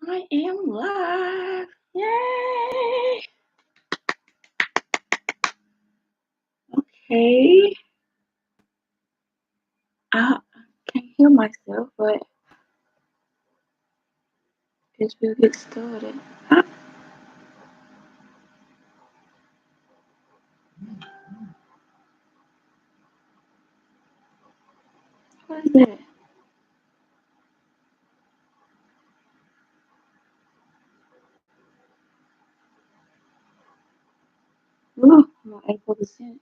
I am live. Yay! Okay. I can't hear myself, but guess we'll get started. What is that? Ooh, I'm at 84%.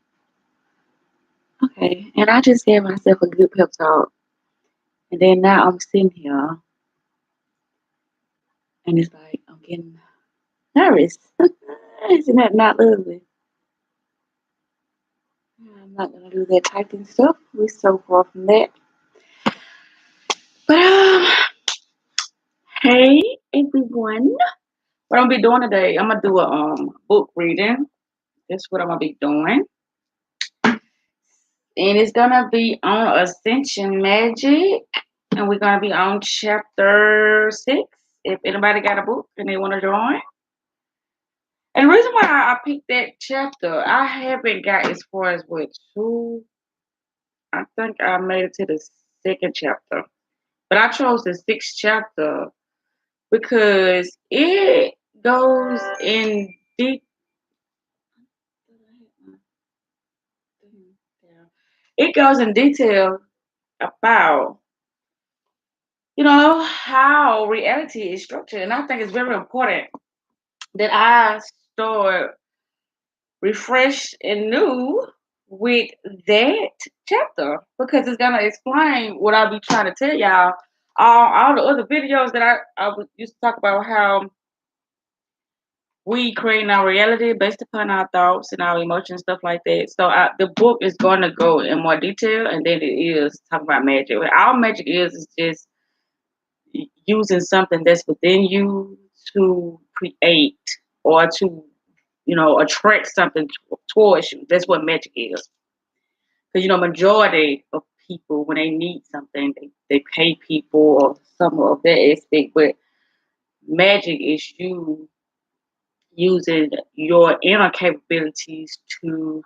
Okay, and I just gave myself a good pep talk. And then now I'm sitting here, and it's like I'm getting nervous. Isn't that not lovely? I'm not going to do that typing stuff. We're so far from that. But, hey, everyone. What I'm gonna be doing today, I'm gonna do a book reading. That's what I'm gonna be doing. And it's gonna be on Ascension Magic. And we're gonna be on chapter 6. If anybody got a book and they wanna join. And the reason why I picked that chapter, I haven't got as far as what two. I think I made it to the second chapter. But I chose the sixth chapter because it goes in deep. It goes in detail about how reality is structured, and I think it's very important that I start refreshed and new with that chapter because it's gonna explain what I'll be trying to tell y'all. All the other videos that used to talk about how we create our reality based upon our thoughts and our emotions, stuff like that. So the book is going to go in more detail, and then it is talking about magic. All magic is just using something that's within you to create or to, attract something towards you. That's what magic is. Because, majority of people, when they need something, they pay people or some of that aspect. But magic is you using your inner capabilities to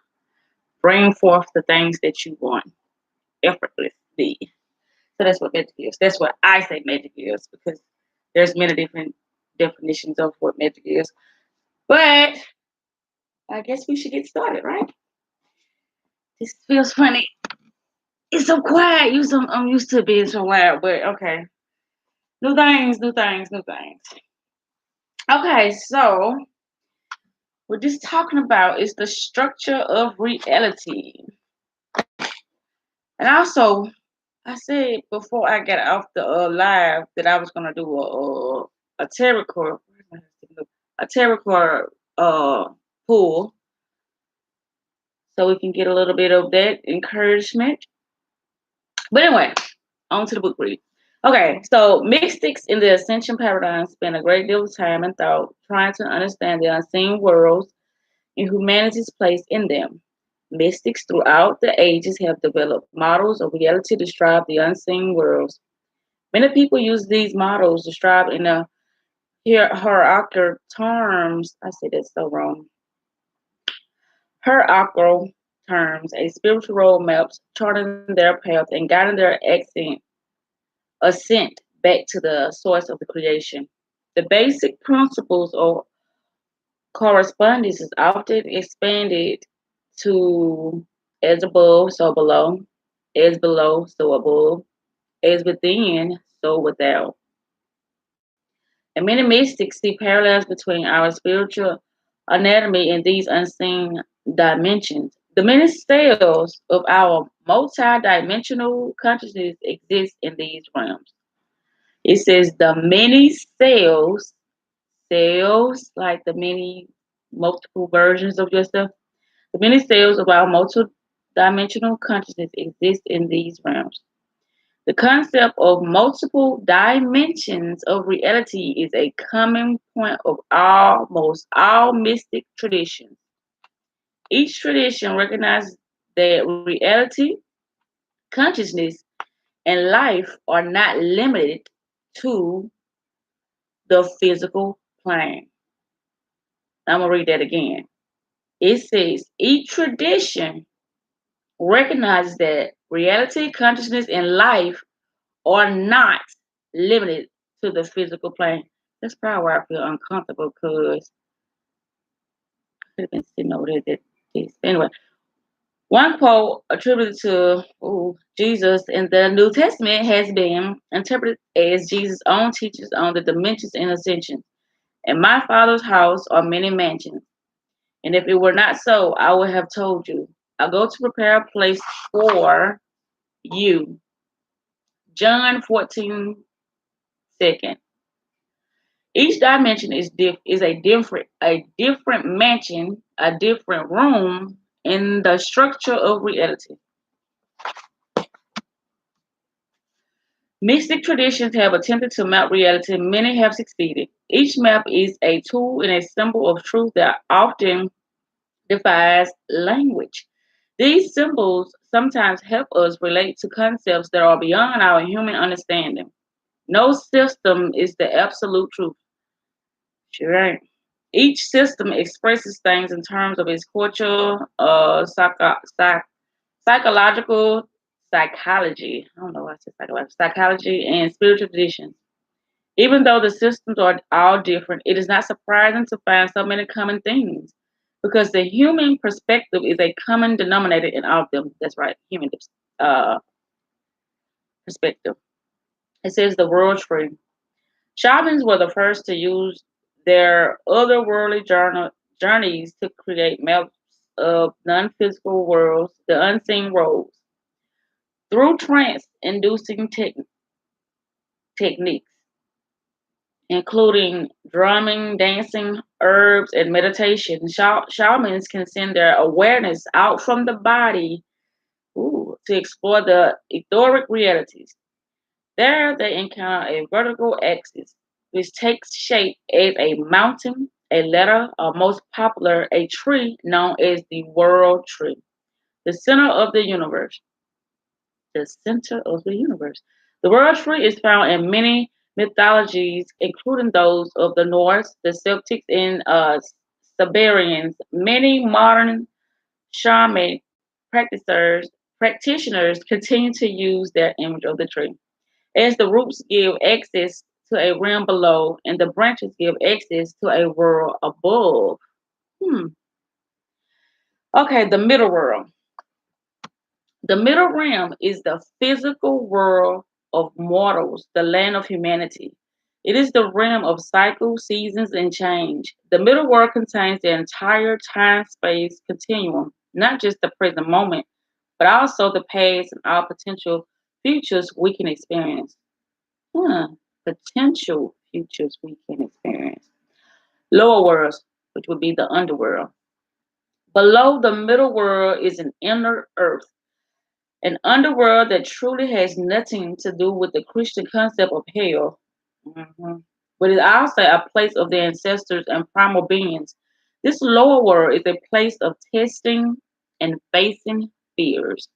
bring forth the things that you want effortlessly. So that's what magic is. That's what I say magic is because there's many different definitions of what magic is. But I guess we should get started, right? This feels funny. It's so quiet. I'm used to being so loud, but okay. New things, new things, new things. Okay, so we're just talking about is the structure of reality. And also, I said before I got off the live that I was gonna do a tarot card, pull, so we can get a little bit of that encouragement. But anyway, on to the book read. Okay, so mystics in the Ascension paradigm spend a great deal of time and thought trying to understand the unseen worlds and humanity's place in them. Mystics throughout the ages have developed models of reality to describe the unseen worlds. Many people use these models described in the hierarchical terms. I say that so wrong. Hierarchical terms, a spiritual roadmaps charting their path and guiding their ascent back to the source of the creation. The basic principles of correspondence is often expanded to as above, so below, as below, so above, as within, so without. And many mystics see parallels between our spiritual anatomy and these unseen dimensions. The many cells of our multi-dimensional consciousness exist in these realms. It says the many cells like the many multiple versions of yourself, the many cells of our multi-dimensional consciousness exist in these realms. The concept of multiple dimensions of reality is a common point of almost all mystic traditions. Each tradition recognizes that reality, consciousness, and life are not limited to the physical plane. I'm going to read that again. It says each tradition recognizes that reality, consciousness, and life are not limited to the physical plane. That's probably why I feel uncomfortable because I could have been sitting over there. Anyway, one quote attributed to Jesus in the New Testament has been interpreted as Jesus' own teachings on the dimensions and ascension. In my Father's house are many mansions, and if it were not so, I would have told you. I go to prepare a place for you. John 14:2. Each dimension is a different mansion, a different room in the structure of reality. Mystic traditions have attempted to map reality, and many have succeeded. Each map is a tool and a symbol of truth that often defies language. These symbols sometimes help us relate to concepts that are beyond our human understanding. No system is the absolute truth. Sure ain't. Each system expresses things in terms of its culture, psychological psychology. I don't know why I said psychology and spiritual traditions. Even though the systems are all different, it is not surprising to find so many common themes because the human perspective is a common denominator in all of them. That's right, human uh, perspective. It says the world tree. Shamans were the first to use their otherworldly journeys to create maps of non physical worlds, the unseen worlds, through trance inducing techniques, including drumming, dancing, herbs, and meditation. Shamans can send their awareness out from the body to explore the etheric realities. There, they encounter a vertical axis, which takes shape as a mountain, a letter, or most popular, a tree known as the world tree, the center of the universe. The center of the universe. The world tree is found in many mythologies, including those of the Norse, the Celtics, and Siberians. Many modern shamanic practitioners practitioners continue to use their image of the tree, as the roots give access to a realm below, and the branches give access to a world above. Hmm. Okay, the middle world. The middle realm is the physical world of mortals, the land of humanity. It is the realm of cycles, seasons, and change. The middle world contains the entire time space continuum, not just the present moment, but also the past and all potential futures we can experience. Hmm. Potential futures we can experience. Lower worlds, which would be the underworld. Below the middle world is an inner earth, an underworld that truly has nothing to do with the Christian concept of hell, mhm, but is also a place of the ancestors and primal beings. This lower world is a place of testing and facing fears.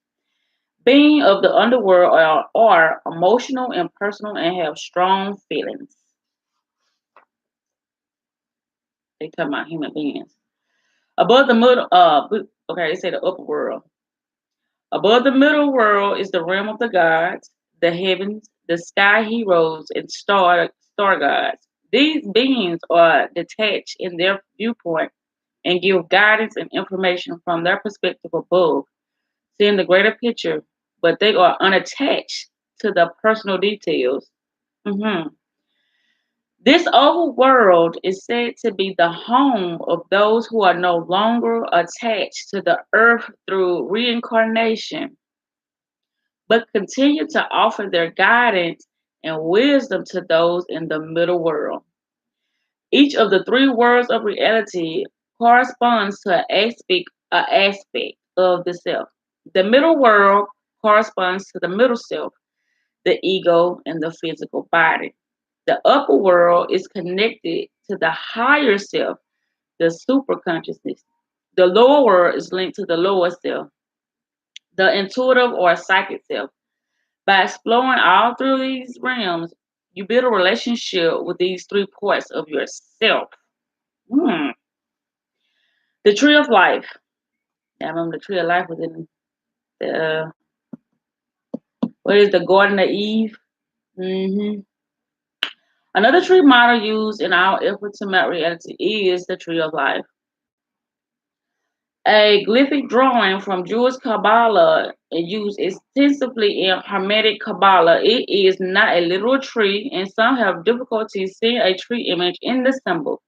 Beings of the underworld are emotional and personal and have strong feelings. They talking about human beings. Above the middle, okay, they say the upper world. Above the middle world is the realm of the gods, the heavens, the sky heroes, and star gods. These beings are detached in their viewpoint and give guidance and information from their perspective above, seeing the greater picture, but they are unattached to the personal details. Mhm. This overworld is said to be the home of those who are no longer attached to the earth through reincarnation, but continue to offer their guidance and wisdom to those in the middle world. Each of the three worlds of reality corresponds to an aspect of the self. The middle world corresponds to the middle self, the ego, and the physical body. The upper world is connected to the higher self, the super consciousness. The lower world is linked to the lower self, the intuitive or psychic self. By exploring all through these realms, You build a relationship with these three parts of yourself. Hmm. The tree of life. I remember the tree of life was in the what is the Garden of Eve? Hmm. Another tree model used in our effort to map reality is the tree of life. A glyphic drawing from Jewish Kabbalah used extensively in Hermetic Kabbalah. It is not a literal tree, and some have difficulty seeing a tree image in the symbol,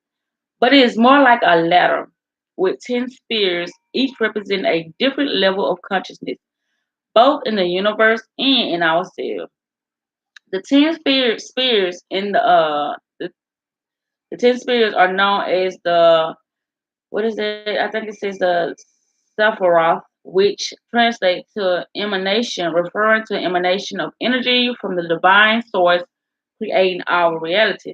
but it is more like a ladder with 10 spheres, each representing a different level of consciousness, both in the universe and in ourselves. The 10 spheres in the 10 spheres are known as the what is it? I think it says the Sephiroth, which translates to emanation, referring to emanation of energy from the divine source creating our reality.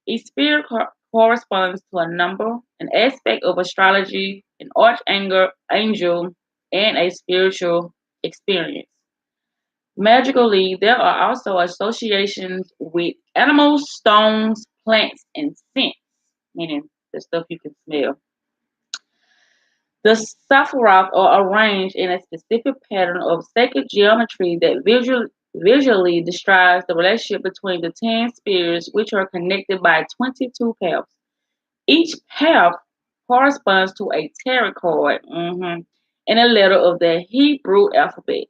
Each sphere corresponds to a number, an aspect of astrology, an archangel, and a spiritual experience. Magically, there are also associations with animals, stones, plants, and scents, meaning the stuff you can smell. The Sephiroth are arranged in a specific pattern of sacred geometry that visually describes the relationship between the 10 spheres, which are connected by 22 paths. Each path corresponds to a tarot card and a letter of the Hebrew alphabet.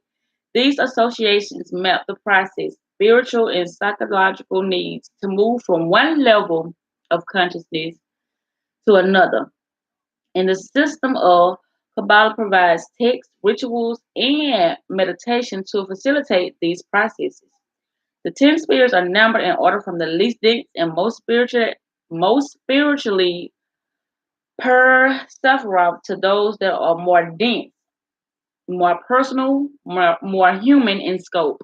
These associations map the process, spiritual and psychological needs to move from one level of consciousness to another. And the system of Kabbalah provides texts, rituals, and meditation to facilitate these processes. The 10 spheres are numbered in order from the least dense and most spiritually per Sephiroth to those that are more dense, more personal, more human in scope.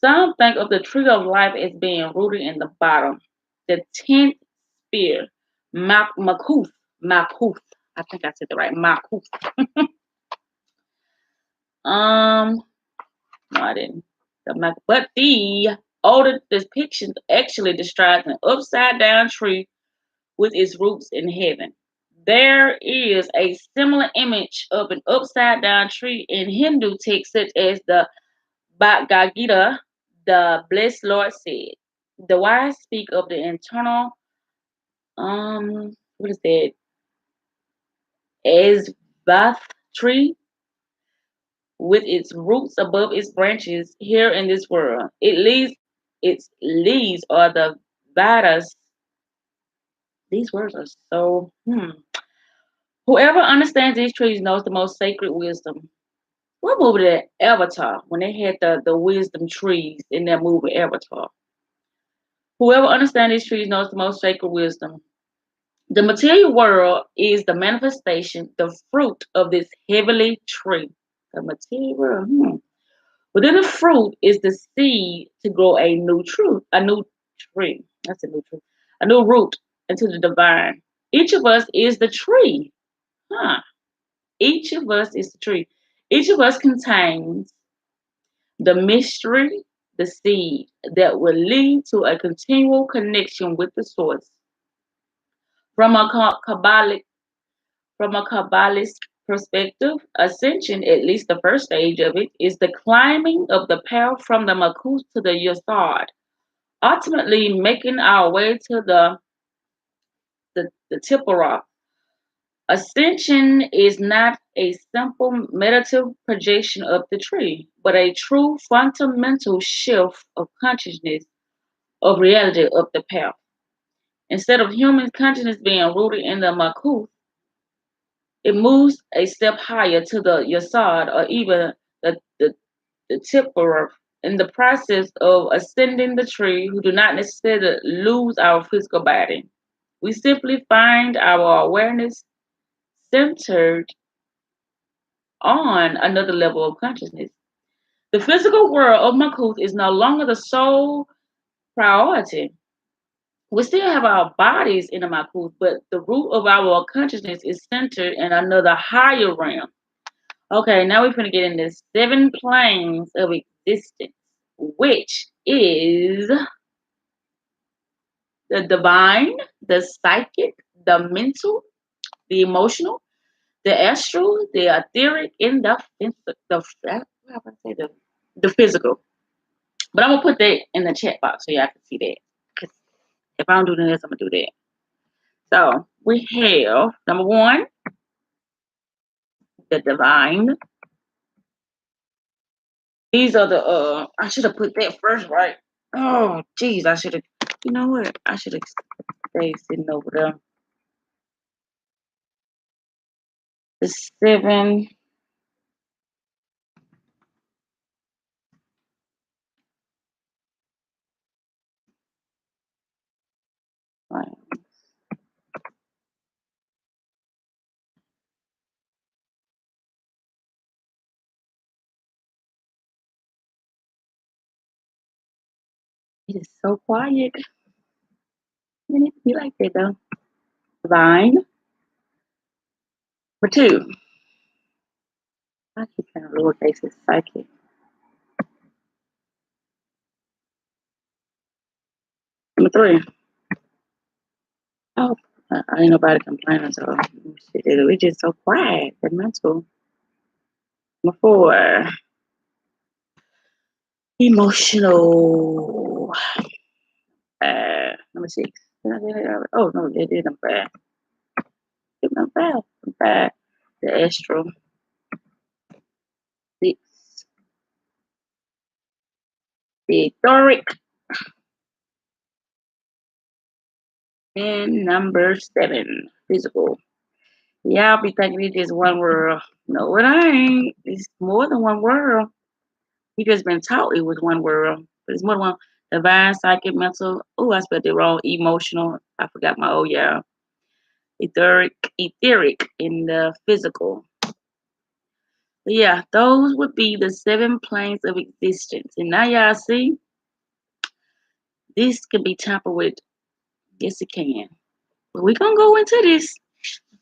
Some think of the tree of life as being rooted in the bottom. The 10th sphere, Makuth, Makuth. I think I said that right, Makuth. Um, no, I didn't. But the older depictions actually describes an upside down tree with its roots in heaven. There is a similar image of an upside down tree in Hindu texts such as the Bhagavad Gita. The blessed Lord said, "The wise speak of the internal what is that? Asvath tree with its roots above its branches here in this world. Its leaves are the Vedas." These words are so Whoever understands these trees knows the most sacred wisdom. What movie did Avatar when they had the wisdom trees in that movie Avatar? Whoever understands these trees knows the most sacred wisdom. The material world is the manifestation, the fruit of this heavenly tree. The material world. Within the fruit is the seed to grow a new tree. That's a new tree. A new root into the divine. Each of us is the tree. Huh. Each of us is the tree. Each of us contains the mystery, the seed that will lead to a continual connection with the source. From a Kabbalist perspective, ascension, at least the first stage of it, is the climbing of the path from the Makus to the Yasod, ultimately making our way to the Tippara. Ascension is not a simple meditative projection of the tree, but a true fundamental shift of consciousness, of reality of the path. Instead of human consciousness being rooted in the Makuth, it moves a step higher to the Yasad or even the Tipper. In the process of ascending the tree, we do not necessarily lose our physical body. We simply find our awareness centered on another level of consciousness. The physical world of Makuth is no longer the sole priority. We still have our bodies in the Makuth, but the root of our consciousness is centered in another higher realm. Okay, now we're going to get into 7 planes of existence, which is the divine, the psychic, the mental, the emotional, the astral, the etheric, and how do I say the physical. But I'm gonna put that in the chat box so y'all can see that. 'Cause if I don't do this, I'm gonna do that. So we have number one, the divine. These are the I should have put that first, right? Oh geez, I should have, you know what? I should have stayed sitting over there. The seven, right, it is so quiet. It needs to be like that though. Divine. Number two, I keep saying lowercase, it's psychic. Number three, oh, ain't nobody complaining, so shit, we just so quiet. The mental. Number four, emotional. Number six. Oh no, they did number five. Number five. Number five. The astral. Six. The etheric. And number seven, physical. Y'all be thinking it's just one world. No, it ain't. It's more than one world. You just been taught it was one world. But it's more than one. Divine, psychic, mental. Oh, I spelled it wrong. Emotional. I forgot my y'all. Etheric in the physical. But yeah, those would be the seven planes of existence. And now y'all see, this can be tampered with. Yes, it can. But we're gonna go into this,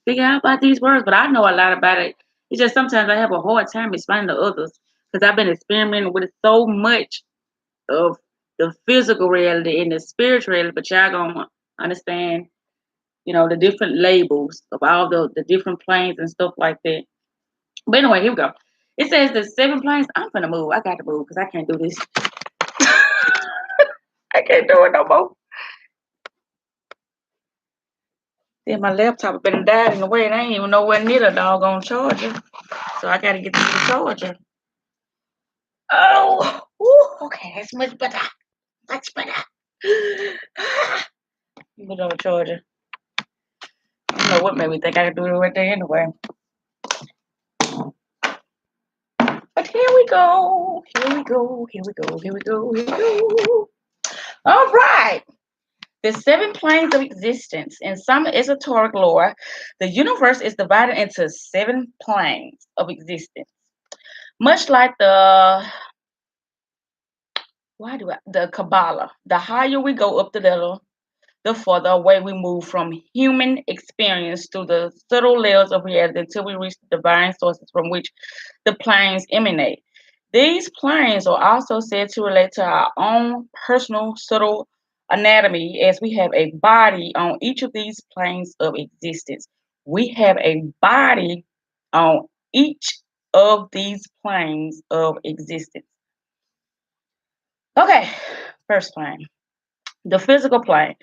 figure out about these words. But I know a lot about it. It's just sometimes I have a hard time explaining to others because I've been experimenting with so much of the physical reality and the spiritual reality. But y'all gonna understand, the different labels of all the different planes and stuff like that. But anyway, here we go. It says the seven planes. I'm gonna move. I got to move because I can't do this. I can't do it no more. Then my laptop been died in the way and I ain't even know where near the doggone charger. So I gotta get to the charger. Oh, okay, that's much better. Much better. Put on the charger. I don't know what made me think I could do it right there anyway. But here we go. Here we go. Here we go. Here we go. Here we go. All right. The seven planes of existence. In some esoteric lore, the universe is divided into seven planes of existence. Much like the Kabbalah. The higher we go up the ladder, the further away we move from human experience through the subtle layers of reality until we reach the divine sources from which the planes emanate. These planes are also said to relate to our own personal subtle anatomy, as we have a body on each of these planes of existence. We have a body on each of these planes of existence. Okay, first plane, the physical plane.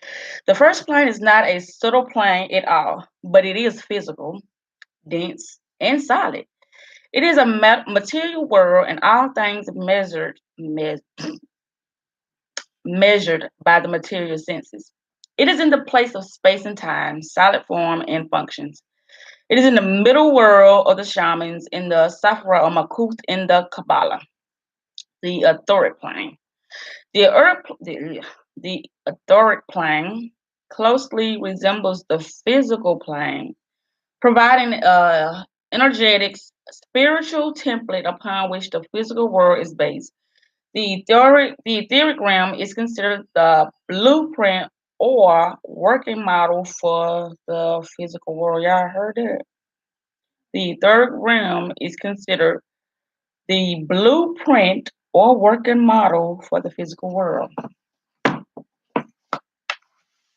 The first plane is not a subtle plane at all, but it is physical, dense, and solid. It is a material world, and all things measured by the material senses. It is in the place of space and time, solid form and functions. It is in the middle world of the shamans, in the Safra or Makuth in the Kabbalah, the etheric plane. The etheric plane closely resembles the physical plane, providing an energetic spiritual template upon which the physical world is based. The etheric realm is considered the blueprint or working model for the physical world. Y'all heard that? The etheric realm is considered the blueprint or working model for the physical world.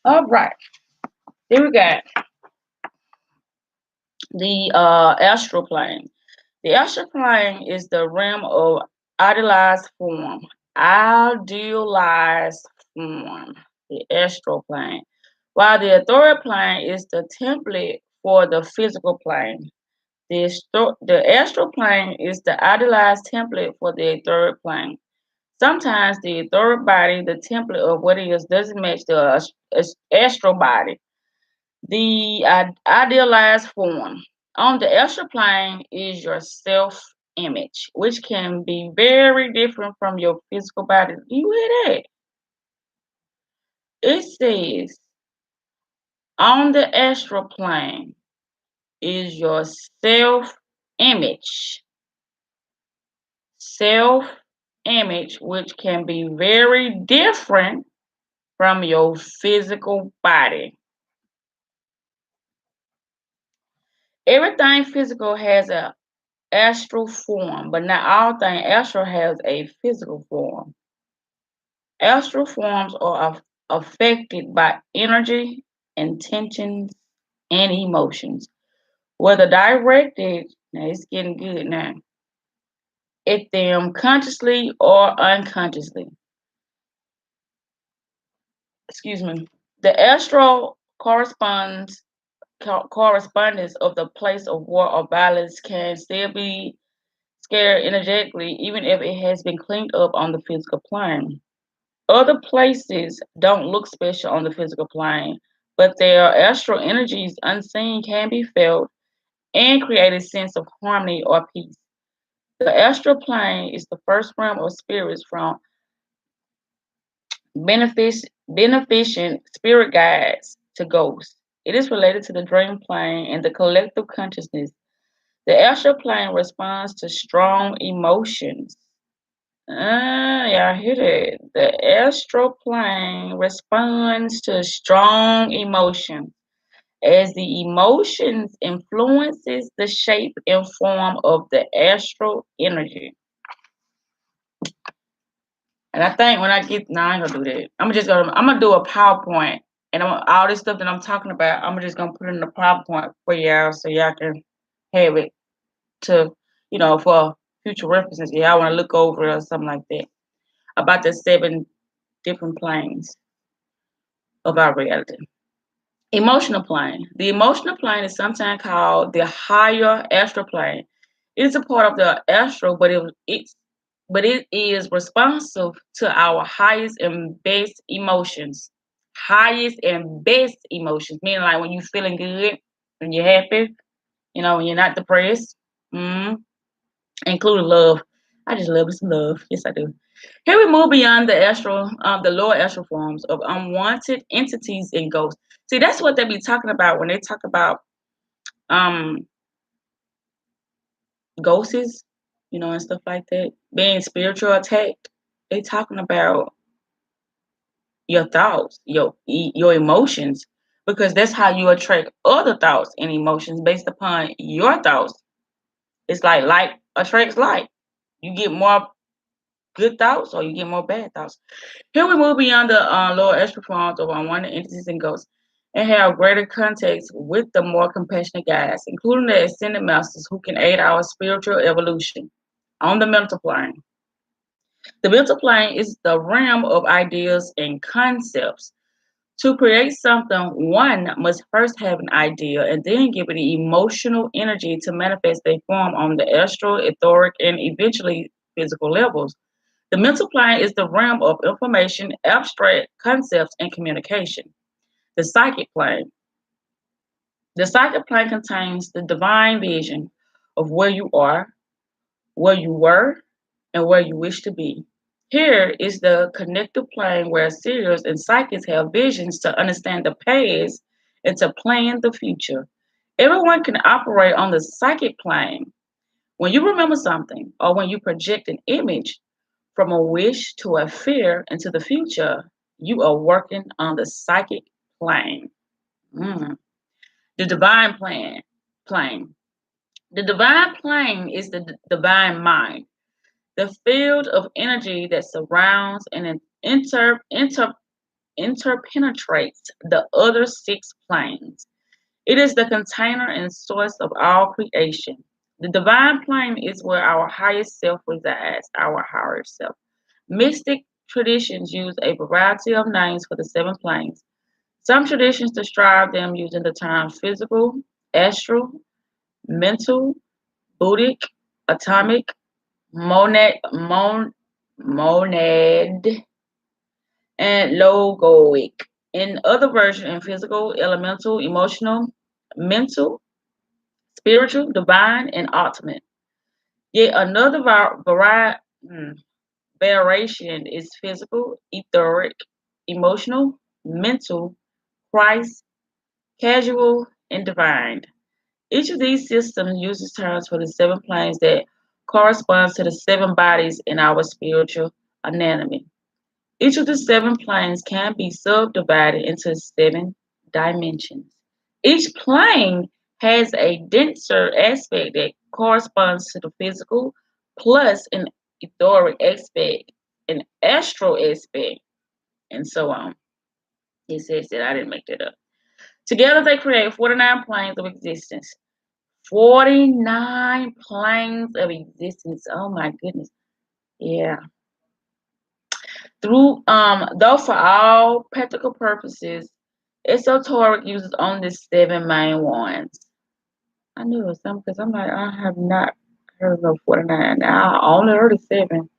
All right. Then we got the astral plane. The astral plane is the realm of idealized form. Idealized form. The astral plane. While the ethereal plane is the template for the physical plane. The astral plane is the idealized template for the etheric plane. Sometimes the etheric body, the template of what it is, doesn't match the astral body, the idealized form. On the astral plane is your self image, which can be very different from your physical body. Do you hear that? It says on the astral plane is your self image. Self image, which can be very different from your physical body. Everything physical has a astral form, but not all things astral has a physical form. Astral forms are affected by energy, intentions, and emotions, whether directed, now it's getting good now, at them consciously or unconsciously. Excuse me. The astral correspondence of the place of war or violence can still be scared energetically, even if it has been cleaned up on the physical plane. Other places don't look special on the physical plane, but their astral energies unseen can be felt and create a sense of harmony or peace. The astral plane is the first realm of spirits from beneficent spirit guides to ghosts. It is related to the dream plane and the collective consciousness. The astral plane responds to strong emotions. Yeah, I hear that. The astral plane responds to strong emotion as the emotions influences the shape and form of the astral energy. And I think when I get, no, I ain't gonna do that. I'm gonna do a PowerPoint, and all this stuff that I'm talking about, I'm just gonna put it in the PowerPoint for y'all so y'all can have it to, for future references. Yeah, I want to look over it or something like that about the 7 different planes of our reality. Emotional plane. The emotional plane is sometimes called the higher astral plane. It is a part of the astral, but it is responsive to our highest and best emotions. Highest and best emotions, meaning like when you're feeling good, when you're happy, when you're not depressed, mm, including love. I just love some love. Yes, I do. Here we move beyond the lower astral forms of unwanted entities and ghosts. See, that's what they be talking about when they talk about um ghosts, and stuff like that, being spiritual attacked. They talking about your thoughts, your emotions, because that's how you attract other thoughts and emotions based upon your thoughts. It's like attracts like. You get more good thoughts or you get more bad thoughts. Here we move beyond the lower astral forms of unwanted entities and ghosts and have greater context with the more compassionate guides, including the ascended masters who can aid our spiritual evolution. On the mental plane. The mental plane is the realm of ideas and concepts. To create something, one must first have an idea and then give it the emotional energy to manifest a form on the astral, etheric, and eventually physical levels. The mental plane is the realm of information, abstract concepts, and communication. The psychic plane. The psychic plane contains the divine vision of where you are, where you were, and where you wish to be. Here is the connective plane where seers and psychics have visions to understand the past and to plan the future. Everyone can operate on the psychic plane. When you remember something or when you project an image from a wish to a fear into the future, you are working on the psychic plane. Mm. The divine plane. The divine plane is the divine mind, the field of energy that surrounds and interpenetrates the other six planes. It is the container and source of all creation. The divine plane is where our highest self resides, our higher self. Mystic traditions use a variety of names for the seven planes. Some traditions describe them using the terms physical, astral, mental, Buddhic, atomic, monad, and logoic. In other versions, in physical, elemental, emotional, mental, spiritual, divine, and ultimate. Yet another variation is physical, etheric, emotional, mental, Christ, casual, and divine. Each of these systems uses terms for the seven planes that corresponds to the seven bodies in our spiritual anatomy. Each of the seven planes can be subdivided into seven dimensions. Each plane has a denser aspect that corresponds to the physical, plus an etheric aspect, an astral aspect, and so on. It says that I didn't make that up. Together they create 49 planes of existence. 49 planes of existence. Oh my goodness. Yeah. Though for all practical purposes, esoteric uses only the seven main ones. I knew it was some because I'm like, I have not heard of 49. I only heard of seven.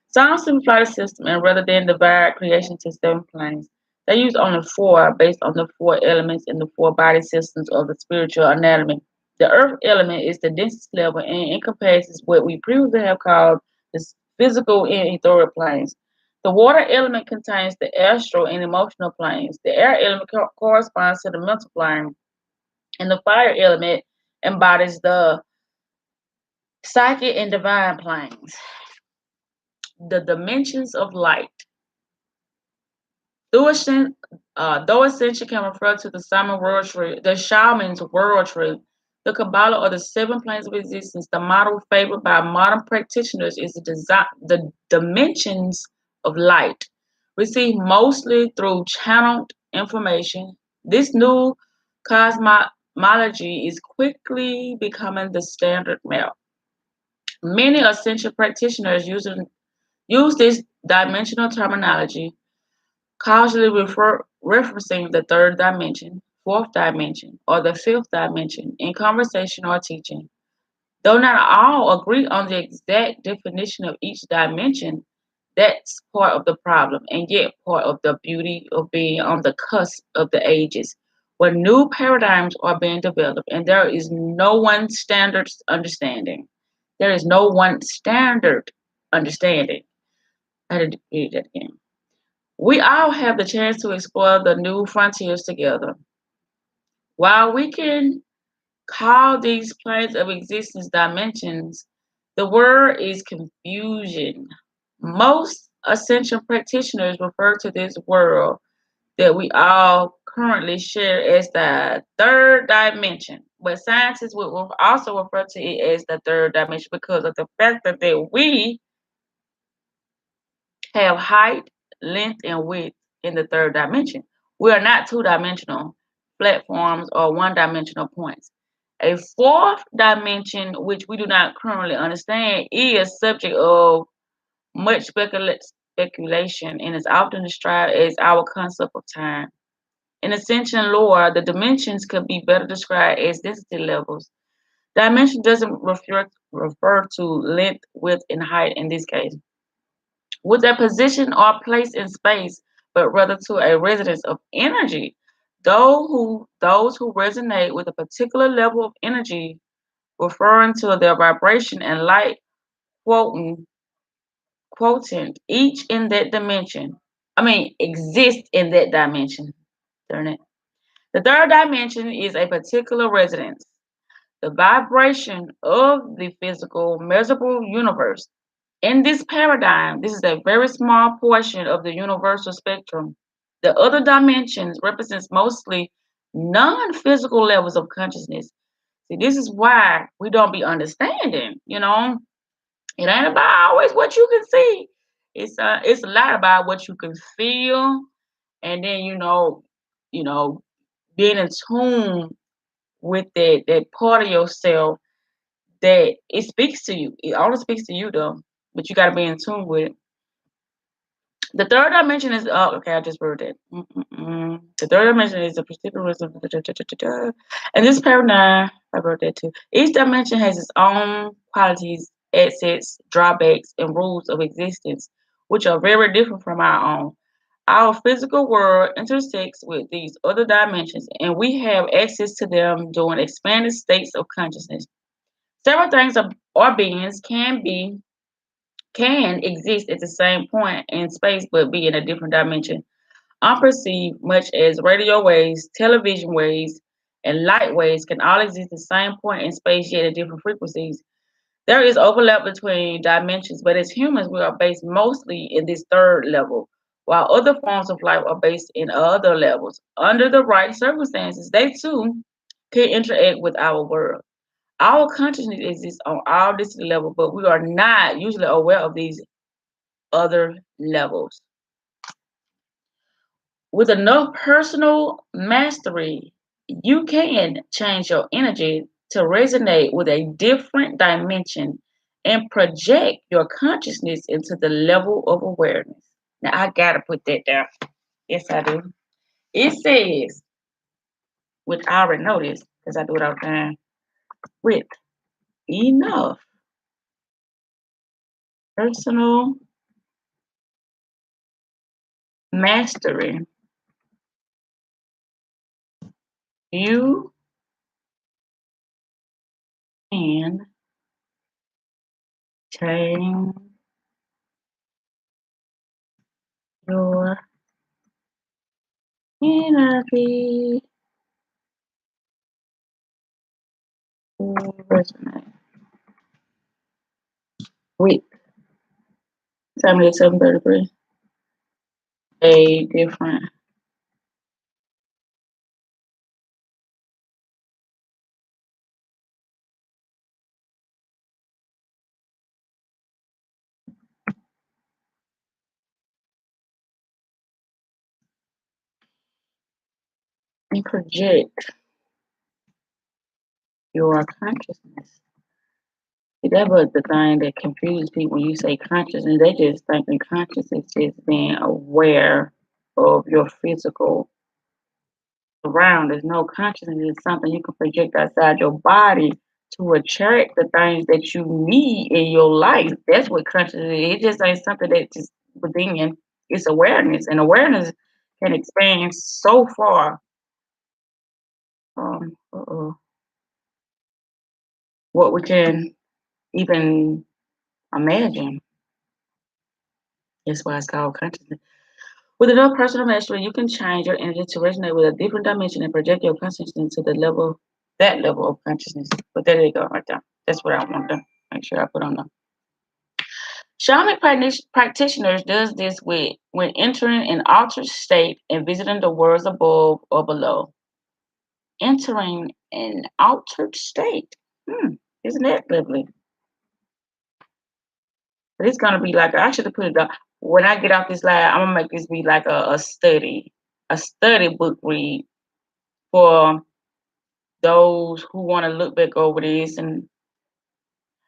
Some simplify the system and rather than divide creation to seven planes, they use only four based on the four elements in the four body systems of the spiritual anatomy. The earth element is the densest level and encompasses what we previously have called the physical and etheric planes. The water element contains the astral and emotional planes. The air element corresponds to the mental plane, and the fire element embodies the psychic and divine planes. The dimensions of light. Though Ascension can refer to the shaman's world tree, the Kabbalah or the seven planes of existence, the model favored by modern practitioners is the dimensions of light, received mostly through channeled information. This new cosmology is quickly becoming the standard map. Many Ascension practitioners use this dimensional terminology casually referencing the third dimension, fourth dimension, or the fifth dimension in conversation or teaching. Though not all agree on the exact definition of each dimension, that's part of the problem, and yet part of the beauty of being on the cusp of the ages, where new paradigms are being developed, and there is no one standard understanding. There is no one standard understanding. I had to read that again. We all have the chance to explore the new frontiers together. While we can call these planes of existence dimensions, the word is confusion. Most ascension practitioners refer to this world that we all currently share as the third dimension, but scientists will also refer to it as the third dimension because of the fact that we have height, length, and width in the third dimension. We are not two-dimensional platforms or one-dimensional points. A fourth dimension, which we do not currently understand, is subject of much speculation and is often described as our concept of time. In Ascension lore, the dimensions could be better described as density levels. Dimension doesn't refer to length, width, and height in this case with a position or place in space, but rather to a resonance of energy. Those who resonate with a particular level of energy, referring to their vibration and light quotient, quotient each in that dimension. Exist in that dimension. Darn it. The third dimension is a particular resonance, the vibration of the physical, measurable universe. In this paradigm, this is a very small portion of the universal spectrum. The other dimensions represents mostly non-physical levels of consciousness. See, this is why we don't be understanding. It ain't about always what you can see. It's a lot about what you can feel and then you know, being in tune with that part of yourself that it speaks to you. It always speaks to you though, but you got to be in tune with it. The third dimension is okay. I just wrote that. The third dimension is the particular wisdom, and this paradigm. I wrote that too. Each dimension has its own qualities, assets, drawbacks, and rules of existence, which are very different from our own. Our physical world intersects with these other dimensions, and we have access to them during expanded states of consciousness. Several things or beings can exist at the same point in space but be in a different dimension, unperceived, much as radio waves, television waves, and light waves can all exist at the same point in space yet at different frequencies. There is overlap between dimensions, but as humans, we are based mostly in this third level, while other forms of life are based in other levels. Under the right circumstances, they too can interact with our world. Our consciousness exists on all this level, but we are not usually aware of these other levels. With enough personal mastery, you can change your energy to resonate with a different dimension and project your consciousness into the level of awareness. Now, I gotta put that down. Yes, I do. It says, which I already know this because I do it all the time, with enough personal mastery, you can change your energy to resonate with. Tell me at 7:33. A different and project your consciousness. See, that was the thing that confuses people when you say consciousness. They just think that consciousness is being aware of your physical around. There's no consciousness. It's something you can project outside your body to attract the things that you need in your life. That's what consciousness is. It just ain't something that just within you. It's awareness, and awareness can expand so far. What we can even imagine. That's why it's called consciousness. With enough personal mastery, you can change your energy to resonate with a different dimension and project your consciousness to that level of consciousness. But there you go, right there. That's what I want to make sure I put on there. Shamanic practitioners does this with when entering an altered state and visiting the worlds above or below. Entering an altered state. Isn't that lovely? But it's gonna be like I should have put it down. When I get off this live, I'm gonna make this be like a study book read for those who want to look back over this and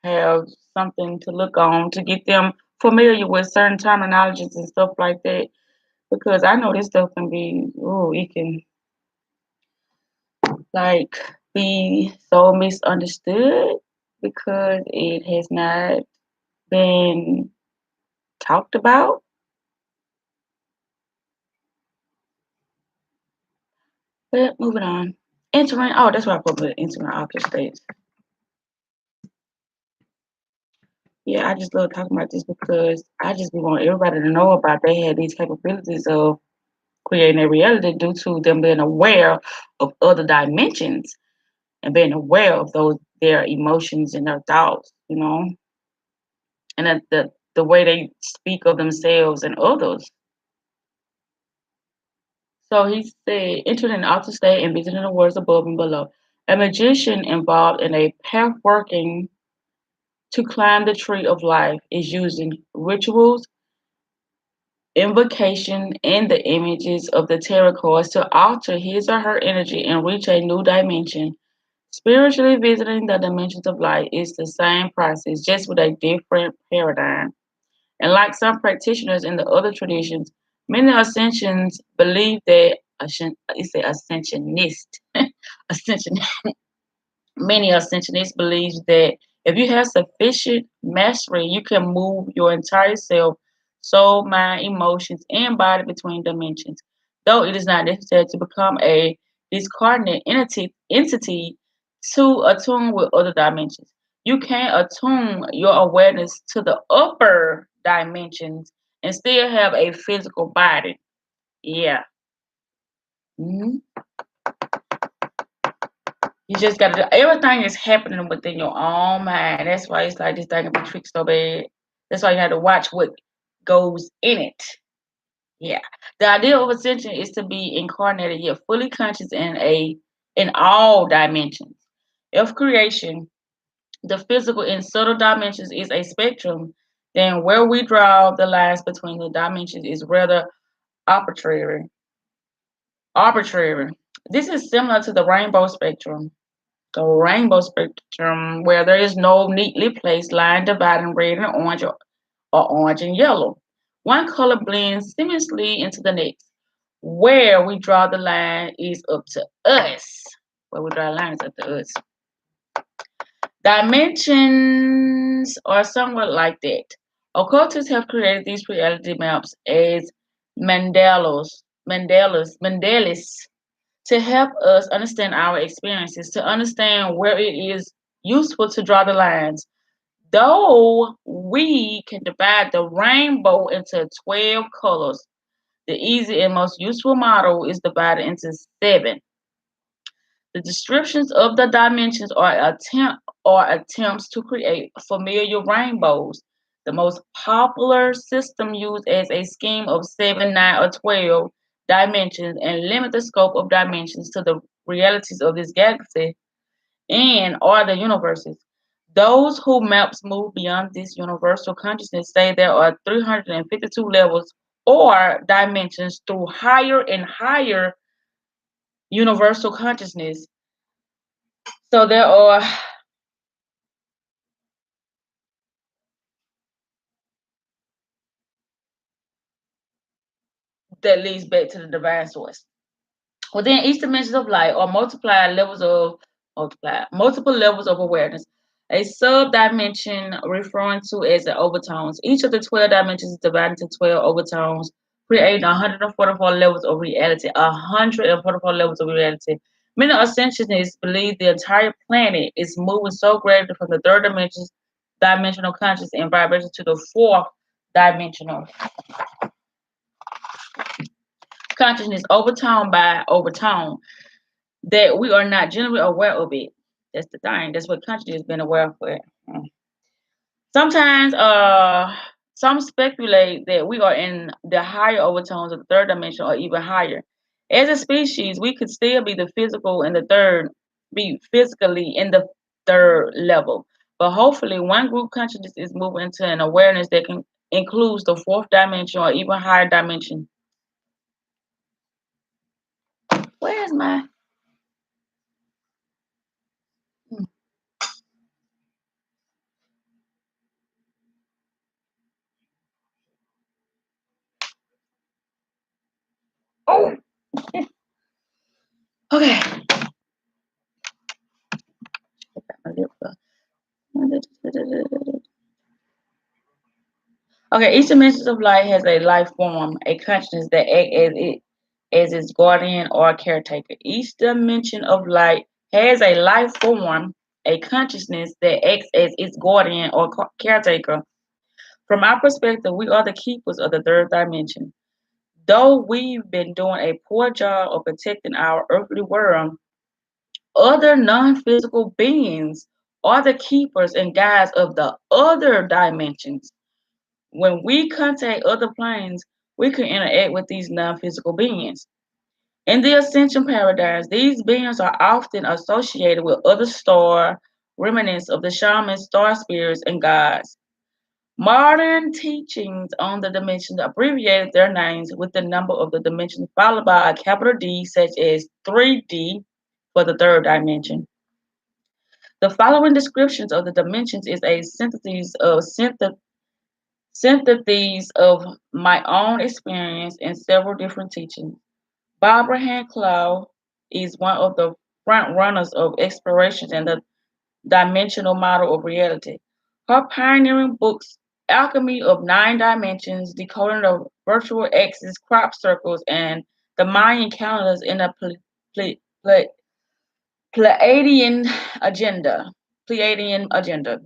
have something to look on to get them familiar with certain terminologies and stuff like that. Because I know this stuff can be, it can like be so misunderstood because it has not been talked about. But moving on. Entering, that's why I put the entering altered states. Yeah, I just love talking about this because I just want everybody to know about they had these capabilities of creating a reality due to them being aware of other dimensions and being aware of those their emotions and their thoughts, and that the way they speak of themselves and others. So he said, entering an altered state and visiting the worlds above and below. A magician involved in a path working to climb the tree of life is using rituals invocation and the images of the tarot cards to alter his or her energy and reach a new dimension. Spiritually visiting the dimensions of light is the same process, just with a different paradigm. And like some practitioners in the other traditions, many ascensions believe that it's a ascensionist. Ascension Many ascensionists believe that if you have sufficient mastery, you can move your entire self, soul, mind, emotions, and body between dimensions. Though it is not necessary to become a discarnate entity to attune with other dimensions. You can attune your awareness to the upper dimensions and still have a physical body. Yeah. Mhm. You just gotta do everything is happening within your own mind. That's why it's like this thing can be tricked so bad. That's why you have to watch what goes in it. Yeah. The idea of ascension is to be incarnated yet fully conscious in all dimensions. If creation, the physical and subtle dimensions is a spectrum, then where we draw the lines between the dimensions is rather arbitrary. Arbitrary. This is similar to the rainbow spectrum. The rainbow spectrum, where there is no neatly placed line dividing red and orange or orange and yellow. One color blends seamlessly into the next. Where we draw the line is up to us. Where we draw the line is up to us. Dimensions are somewhat like that. Occultists have created these reality maps as Mandalas to help us understand our experiences, to understand where it is useful to draw the lines. Though we can divide the rainbow into 12 colors, the easy and most useful model is divided into 7. The descriptions of the dimensions are attempts to create familiar rainbows. The most popular system used as a scheme of 7, 9, or 12 dimensions and limit the scope of dimensions to the realities of this galaxy and or the universes. Those who maps move beyond this universal consciousness say there are 352 levels or dimensions through higher and higher universal consciousness. So there are that leads back to the divine source. Within each dimension of light are multiple levels of awareness. A sub-dimension referring to as the overtones. Each of the 12 dimensions is divided into 12 overtones, creating 144 levels of reality. 144 levels of reality. Many ascensionists believe the entire planet is moving so gradually from the third dimensional conscious and vibration to the fourth dimensional consciousness, overtone by overtone, that we are not generally aware of it. That's the thing. That's what consciousness has been aware of it. Sometimes some speculate that we are in the higher overtones of the third dimension or even higher. As a species, we could still be physically in the third level. But hopefully one group consciousness is moving into an awareness that can includes the fourth dimension or even higher dimension. Where's my hmm. Oh, okay. Okay, each dimension of light has a life form, a consciousness that acts as its guardian or caretaker. Each dimension of light has a life form, a consciousness that acts as its guardian or caretaker. From our perspective, we are the keepers of the third dimension. Though we've been doing a poor job of protecting our earthly world, other non-physical beings are the keepers and guides of the other dimensions. When we contact other planes, we can interact with these non-physical beings. In the ascension paradigms, these beings are often associated with other star remnants of the shamans, star spirits, and gods. Modern teachings on the dimensions abbreviated their names with the number of the dimension followed by a capital D, such as 3D for the third dimension. The following descriptions of the dimensions is a synthesis of my own experience and several different teachings. Barbara Handclough is one of the front runners of explorations in the dimensional model of reality. Her pioneering books, Alchemy of Nine Dimensions, Decoding the Virtual Axis, Crop Circles, and the Mayan calendars in the Ple- Pleiadian agenda. Pleiadian agenda.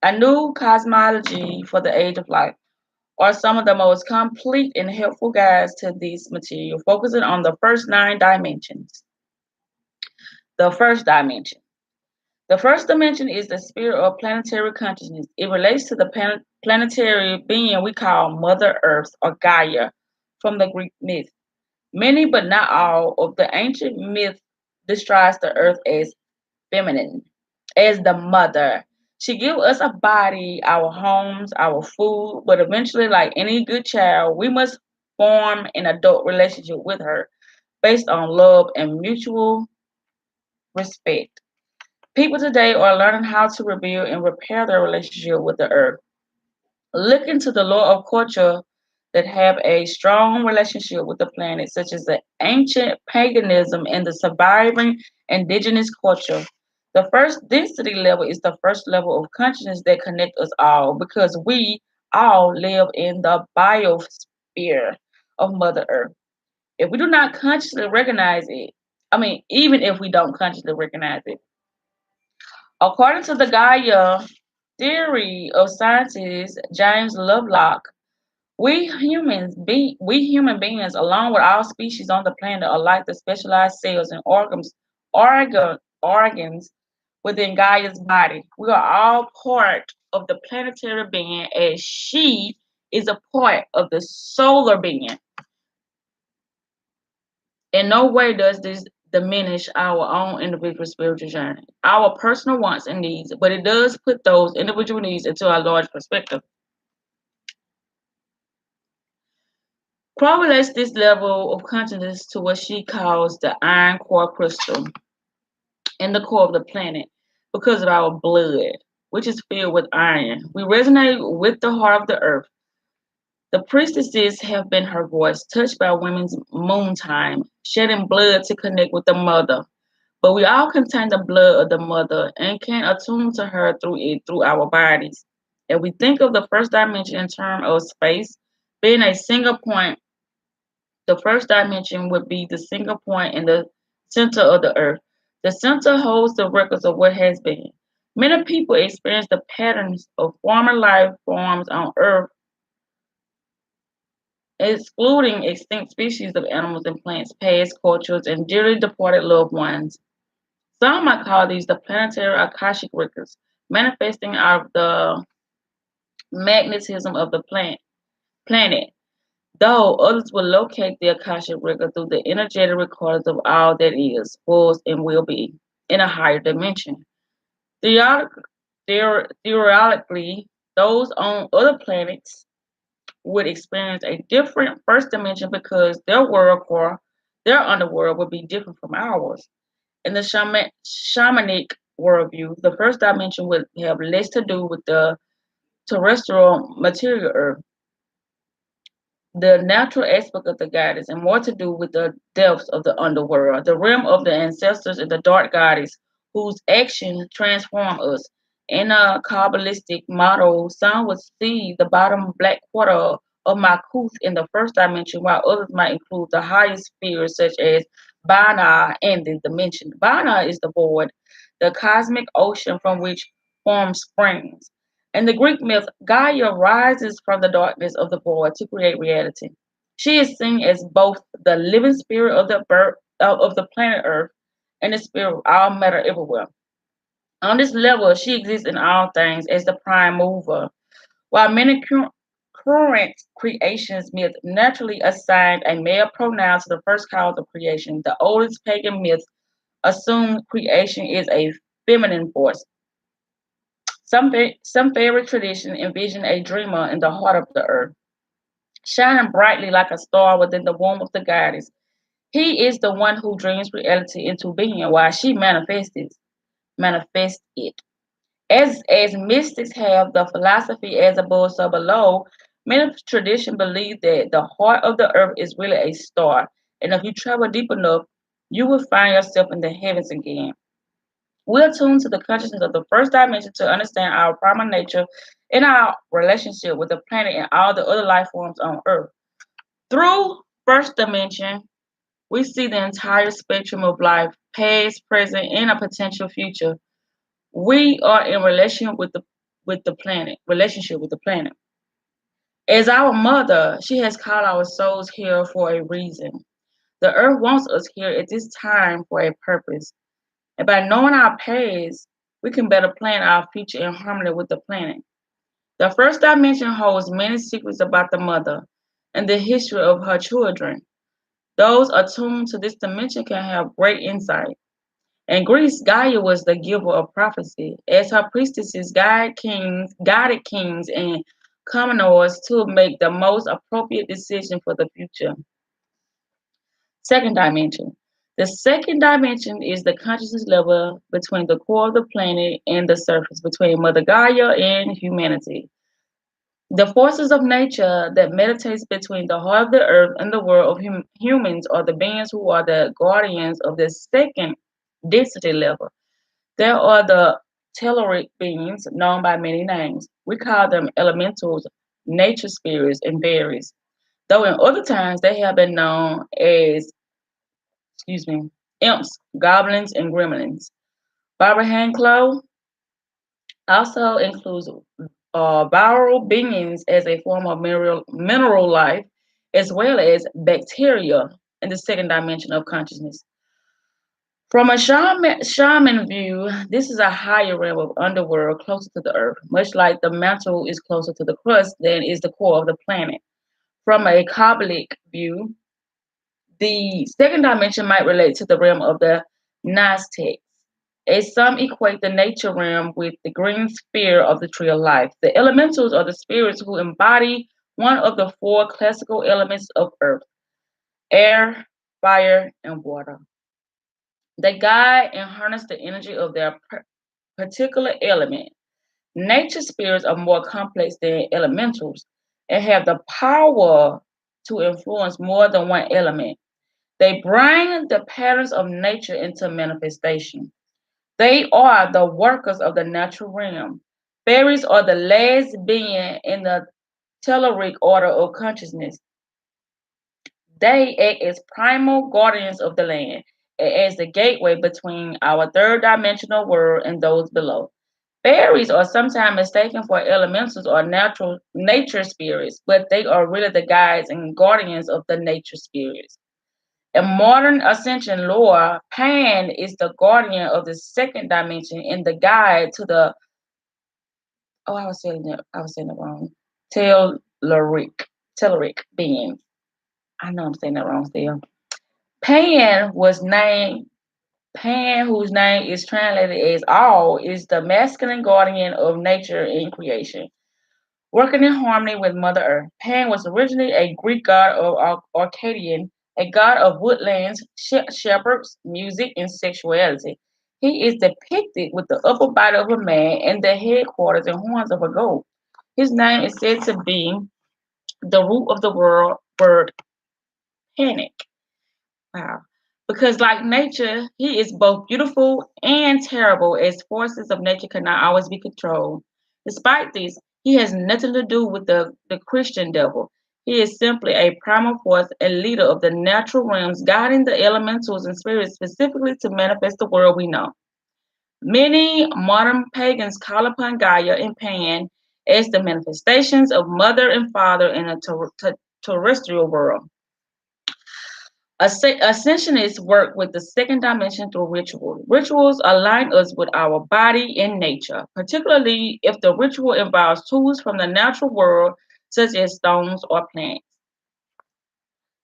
A new cosmology for the age of life are some of the most complete and helpful guides to this material, focusing on the first nine dimensions. The first dimension. The first dimension is the sphere of planetary consciousness. It relates to the planetary being we call Mother Earth or Gaia from the Greek myth. Many, but not all, of the ancient myth describes the earth as feminine, as the mother. She gives us a body, our homes, our food, but eventually, like any good child, we must form an adult relationship with her based on love and mutual respect. People today are learning how to rebuild and repair their relationship with the earth. Look into the lore of culture that have a strong relationship with the planet, such as the ancient paganism and the surviving indigenous culture. The first density level is the first level of consciousness that connects us all because we all live in the biosphere of Mother Earth. If we do not consciously recognize it, even if we don't consciously recognize it, according to the Gaia theory of scientist James Lovelock, we human beings, along with all species on the planet, are like the specialized cells and organs within Gaia's body. We are all part of the planetary being, as she is a part of the solar being. In no way does this diminish our own individual spiritual journey, our personal wants and needs, but it does put those individual needs into a large perspective. Correlates this level of consciousness to what she calls the iron core crystal in the core of the planet because of our blood, which is filled with iron. We resonate with the heart of the earth. The priestesses have been her voice, touched by women's moon time, shedding blood to connect with the mother. But we all contain the blood of the mother and can attune to her through our bodies. If we think of the first dimension in terms of space, being a single point, the first dimension would be the single point in the center of the earth. The center holds the records of what has been. Many people experience the patterns of former life forms on earth, excluding extinct species of animals and plants, past cultures, and dearly departed loved ones. Some might call these the planetary Akashic records, manifesting out of the magnetism of the planet, though others will locate the Akashic record through the energetic recordings of all that is, was, and will be in a higher dimension. Theoretic- Theoretically, those on other planets would experience a different first dimension because their underworld would be different from ours. In the shamanic worldview, the first dimension would have less to do with the terrestrial material earth, the natural aspect of the goddess, and more to do with the depths of the underworld, the realm of the ancestors and the dark goddess whose actions transform us. In a Kabbalistic model, some would see the bottom black quarter of Malkuth in the first dimension, while others might include the highest spheres such as Bana and the dimension. Bana is the void, the cosmic ocean from which form springs. In the Greek myth, Gaia rises from the darkness of the void to create reality. She is seen as both the living spirit of of the planet Earth and the spirit of all matter everywhere. On this level, she exists in all things as the prime mover, while many current creations myths naturally assign a male pronoun to the first cause of creation. The oldest pagan myths assume creation is a feminine force. Some fairy tradition envision a dreamer in the heart of the earth, shining brightly like a star within the womb of the goddess. He is the one who dreams reality into being, while she manifests it. As mystics have the philosophy as above, so below, many traditions believe that the heart of the earth is really a star, and if you travel deep enough, you will find yourself in the heavens again. We are tuned to the consciousness of the first dimension to understand our primal nature and our relationship with the planet and all the other life forms on Earth. Through first dimension, we see the entire spectrum of life, past, present, and a potential future. We are in relationship with the planet. As our mother, she has called our souls here for a reason. The earth wants us here at this time for a purpose. And by knowing our past, we can better plan our future in harmony with the planet. The first dimension holds many secrets about the mother and the history of her children. Those attuned to this dimension can have great insight. In Greece, Gaia was the giver of prophecy. As her priestesses guided kings and commoners to make the most appropriate decision for the future. Second dimension. The second dimension is the consciousness level between the core of the planet and the surface, between Mother Gaia and humanity. The forces of nature that meditates between the heart of the earth and the world of humans are the beings who are the guardians of the second density level. There are the telluric beings known by many names. We call them elementals, nature spirits, and fairies. Though in other times they have been known as, excuse me, imps, goblins, and gremlins. Barbara Handclough also includes viral beings as a form of mineral life, as well as bacteria in the second dimension of consciousness. From a shaman view, this is a higher realm of underworld closer to the earth, much like the mantle is closer to the crust than is the core of the planet. From a Kabbalic view, the second dimension might relate to the realm of the Gnostics, as some equate the nature realm with the green sphere of the tree of life. The elementals are the spirits who embody one of the four classical elements of earth: air, fire, and water. They guide and harness the energy of their particular element. Nature spirits are more complex than elementals and have the power to influence more than one element. They bring the patterns of nature into manifestation. They are the workers of the natural realm. Fairies are the last being in the telluric order of consciousness. They act as primal guardians of the land, as the gateway between our third dimensional world and those below. Fairies are sometimes mistaken for elementals or natural nature spirits, but they are really the guides and guardians of the nature spirits. In modern ascension lore, Pan is the guardian of the second dimension and the guide to the I was saying it wrong. Telluric Telluric being. I know I'm saying that wrong still. Pan was named Pan, whose name is translated as all, is the masculine guardian of nature and creation, working in harmony with Mother Earth. Pan was originally a Greek god of Arcadian, a god of woodlands, shepherds, music, and sexuality. He is depicted with the upper body of a man and the headquarters and horns of a goat. His name is said to be the root of the word panic. Wow. Because, like nature, he is both beautiful and terrible, as forces of nature cannot always be controlled. Despite this, he has nothing to do with the Christian devil. He is simply a primal force and leader of the natural realms, guiding the elementals and spirits specifically to manifest the world we know. Many modern pagans call upon Gaia and Pan as the manifestations of mother and father in a terrestrial world. Ascensionists work with the second dimension through ritual. Rituals align us with our body and nature, particularly if the ritual involves tools from the natural world, such as stones or plants.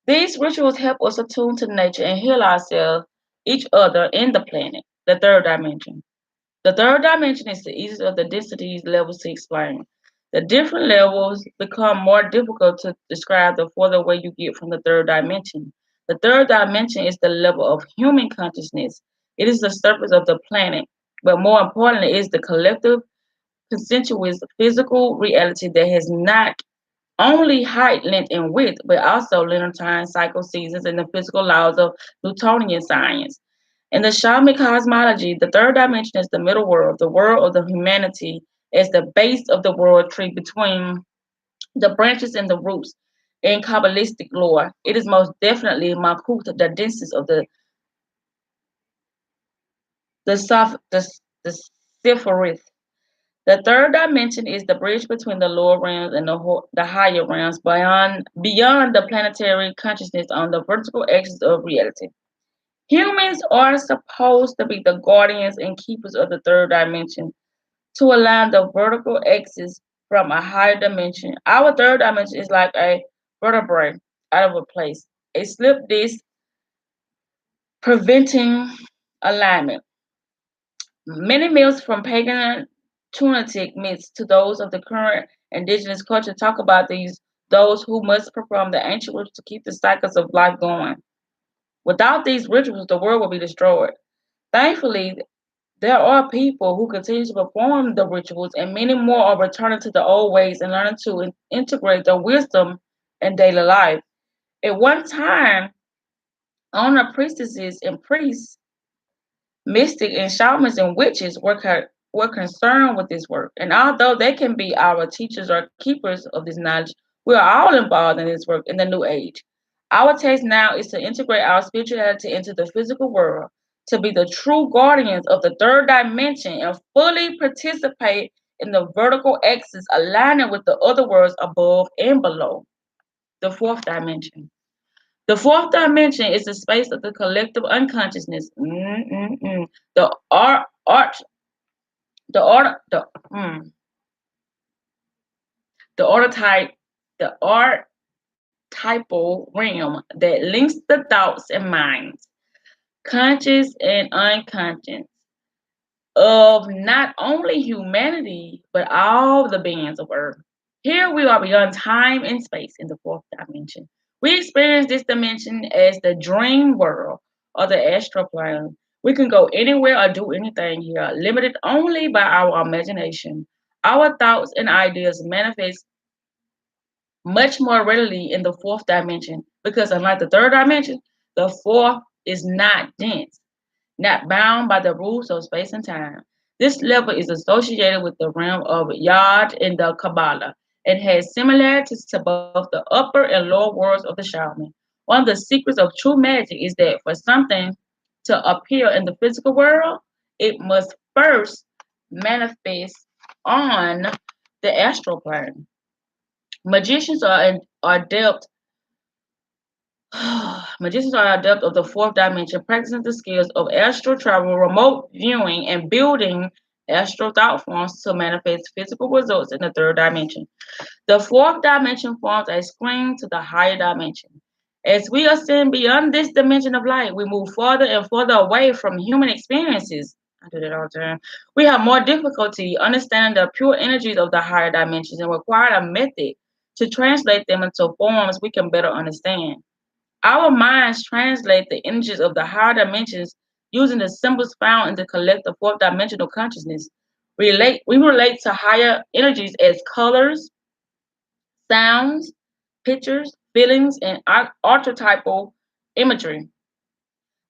These rituals help us attune to nature and heal ourselves, each other, and the planet, the third dimension. The third dimension is the easiest of the densities levels to explain. The different levels become more difficult to describe the further away you get from the third dimension. The third dimension is the level of human consciousness. It is the surface of the planet, but more importantly, it is the collective, consensuous physical reality that has not only height, length, and width, but also linear time, cycle, seasons, and the physical laws of Newtonian science. In the Shamanic cosmology, the third dimension is the middle world, the world of the humanity as the base of the world tree between the branches and the roots. In Kabbalistic lore, it is most definitely Malkuth, the densest of the Sephiroth. The third dimension is the bridge between the lower realms and the higher realms beyond the planetary consciousness on the vertical axis of reality. Humans are supposed to be the guardians and keepers of the third dimension to align the vertical axis from a higher dimension. Our third dimension is like a vertebrae out of a place, a slip disc preventing alignment. Many myths from pagan Tunisic myths to those of the current indigenous culture talk about those who must perform the ancient rituals to keep the cycles of life going. Without these rituals, the world will be destroyed. Thankfully, there are people who continue to perform the rituals, and many more are returning to the old ways and learning to integrate their wisdom in daily life. At one time, honor priestesses and priests, mystics and shamans and witches were concerned with this work. And although they can be our teachers or keepers of this knowledge, we are all involved in this work in the new age. Our task now is to integrate our spirituality into the physical world, to be the true guardians of the third dimension and fully participate in the vertical axis, aligning with the other worlds above and below. The fourth dimension. The fourth dimension is the space of the collective unconsciousness. The art, the art, the archetype, the archetypal realm that links the thoughts and minds, conscious and unconscious, of not only humanity but all the beings of Earth. Here we are beyond time and space in the fourth dimension. We experience this dimension as the dream world or the astral plane. We can go anywhere or do anything here, limited only by our imagination. Our thoughts and ideas manifest much more readily in the fourth dimension because, unlike the third dimension, the fourth is not dense, not bound by the rules of space and time. This level is associated with the realm of Yod in the Kabbalah and has similarities to both the upper and lower worlds of the shaman. One of the secrets of true magic is that for something to appear in the physical world, it must first manifest on the astral plane. Magicians are adept Magicians are adept of the fourth dimension, practicing the skills of astral travel, remote viewing, and building astral thought forms to manifest physical results in the third dimension. The fourth dimension forms a screen to the higher dimension. As we ascend beyond this dimension of light, we move further and further away from human experiences. I do that all the time. We have more difficulty understanding the pure energies of the higher dimensions and require a method to translate them into forms we can better understand. Our minds translate the energies of the higher dimensions using the symbols found in the collective fourth dimensional consciousness. We relate to higher energies as colors, sounds, pictures, feelings, and archetypal imagery.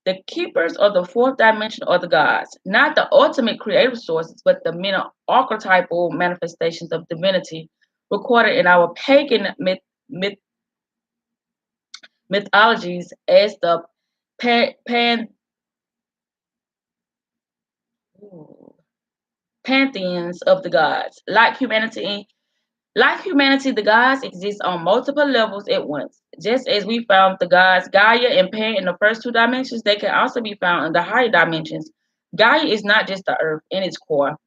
The keepers of the fourth dimension are the gods, not the ultimate creative sources, but the many archetypal manifestations of divinity recorded in our pagan myth, mythologies as the pan, pan, pantheons of the gods. Like humanity, the gods exist on multiple levels at once. Just as we found the gods Gaia and Pan in the first two dimensions, they can also be found in the higher dimensions. Gaia is not just the earth in its core,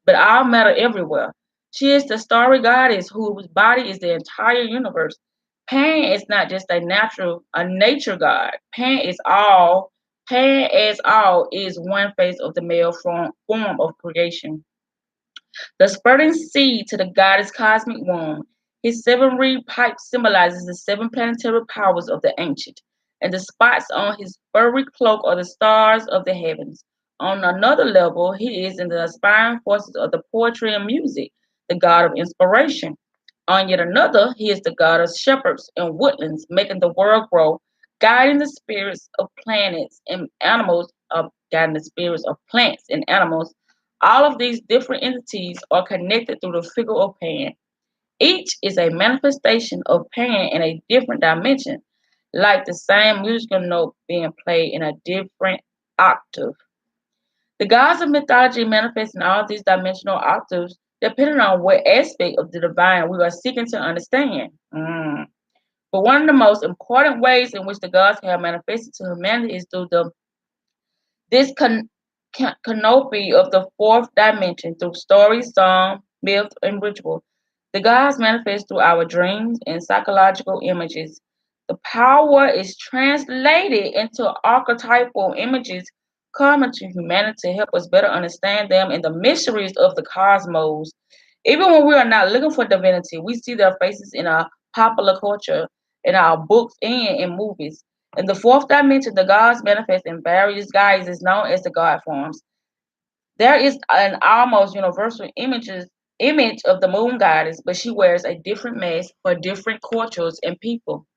but all matter everywhere. She is the starry goddess whose body is the entire universe. Pan is not just a nature god. Pan is all Pan as all is one face of the male form of creation. The spurting seed to the goddess cosmic womb. His seven reed pipe symbolizes the seven planetary powers of the ancient, and the spots on his furry cloak are the stars of the heavens. On another level, he is in the inspiring forces of the poetry and music, the god of inspiration. On yet another, he is the god of shepherds and woodlands, making the world grow, guiding the spirits of planets and animals, guiding the spirits of plants and animals. All of these different entities are connected through the figure of Pan. Each is a manifestation of Pan in a different dimension, like the same musical note being played in a different octave. The gods of mythology manifest in all these dimensional octaves depending on what aspect of the divine we are seeking to understand. But one of the most important ways in which the gods have manifested to humanity is through this canopy of the fourth dimension through story, song, myth, and ritual. The gods manifest through our dreams and psychological images. The power is translated into archetypal images common to humanity to help us better understand them and the mysteries of the cosmos. Even when we are not looking for divinity, we see their faces in our popular culture, in our books, and in movies. In the fourth dimension, the gods manifest in various guises known as the god forms. There is an almost universal image of the moon goddess, but she wears a different mask for different cultures and people.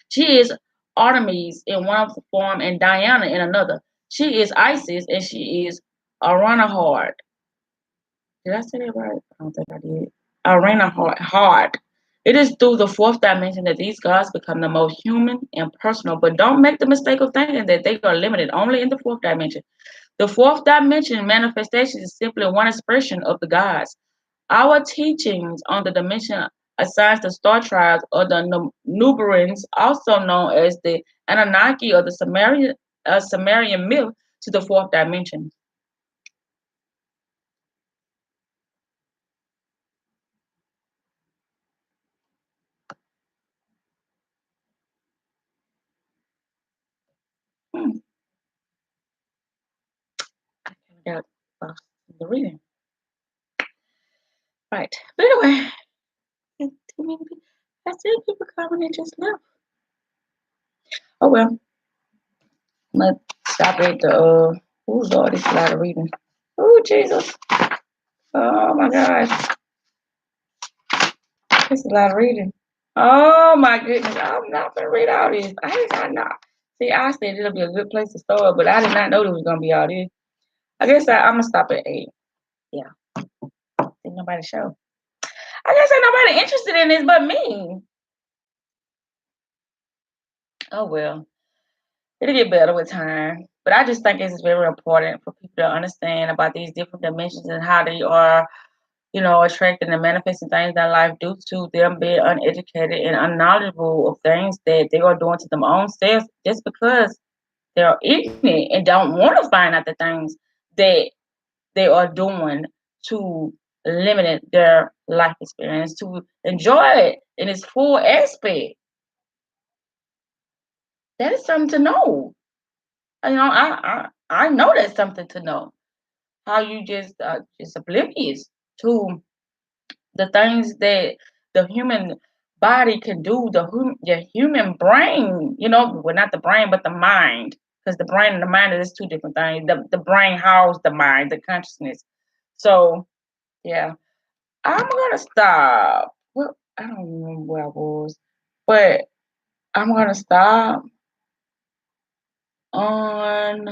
She is Artemis in one form and Diana in another. She is Isis and she is Aranahard. Did I say that right? I don't think I did. Aranahard. It is through the fourth dimension that these gods become the most human and personal, but don't make the mistake of thinking that they are limited only in the fourth dimension. The fourth dimension manifestation is simply one expression of the gods. Our teachings on the dimension assigns the star tribes or the Nuberans, also known as the Anunnaki or the Sumerian myth, to the fourth dimension. Hmm. I got lost in the reading. Right. But anyway, I see people coming and just left. Oh well. I'm gonna stop at the who's all this lot of reading. Oh Jesus. Oh my gosh. It's a lot of reading. Oh my goodness. I'm not gonna read all this. I did not know. See, I said it'll be a good place to start, but I did not know there was gonna be all this. I guess I'm gonna stop at 8. Yeah. Ain't nobody show. I guess ain't nobody interested in this but me. Oh well. It'll get better with time. But I just think it's very important for people to understand about these different dimensions and how they are, attracting and manifesting things in their life due to them being uneducated and unknowledgeable of things that they are doing to them own selves just because they're ignorant and don't want to find out the things that they are doing to limit their life experience, to enjoy it in its full aspect. That is something to know. I know that's something to know. How you just oblivious to the things that the human body can do, the human brain, well, not the brain, but the mind, because the brain and the mind is two different things. The brain houses the mind, the consciousness. So, yeah, I'm gonna stop. Well, I don't remember where I was, but I'm gonna stop on.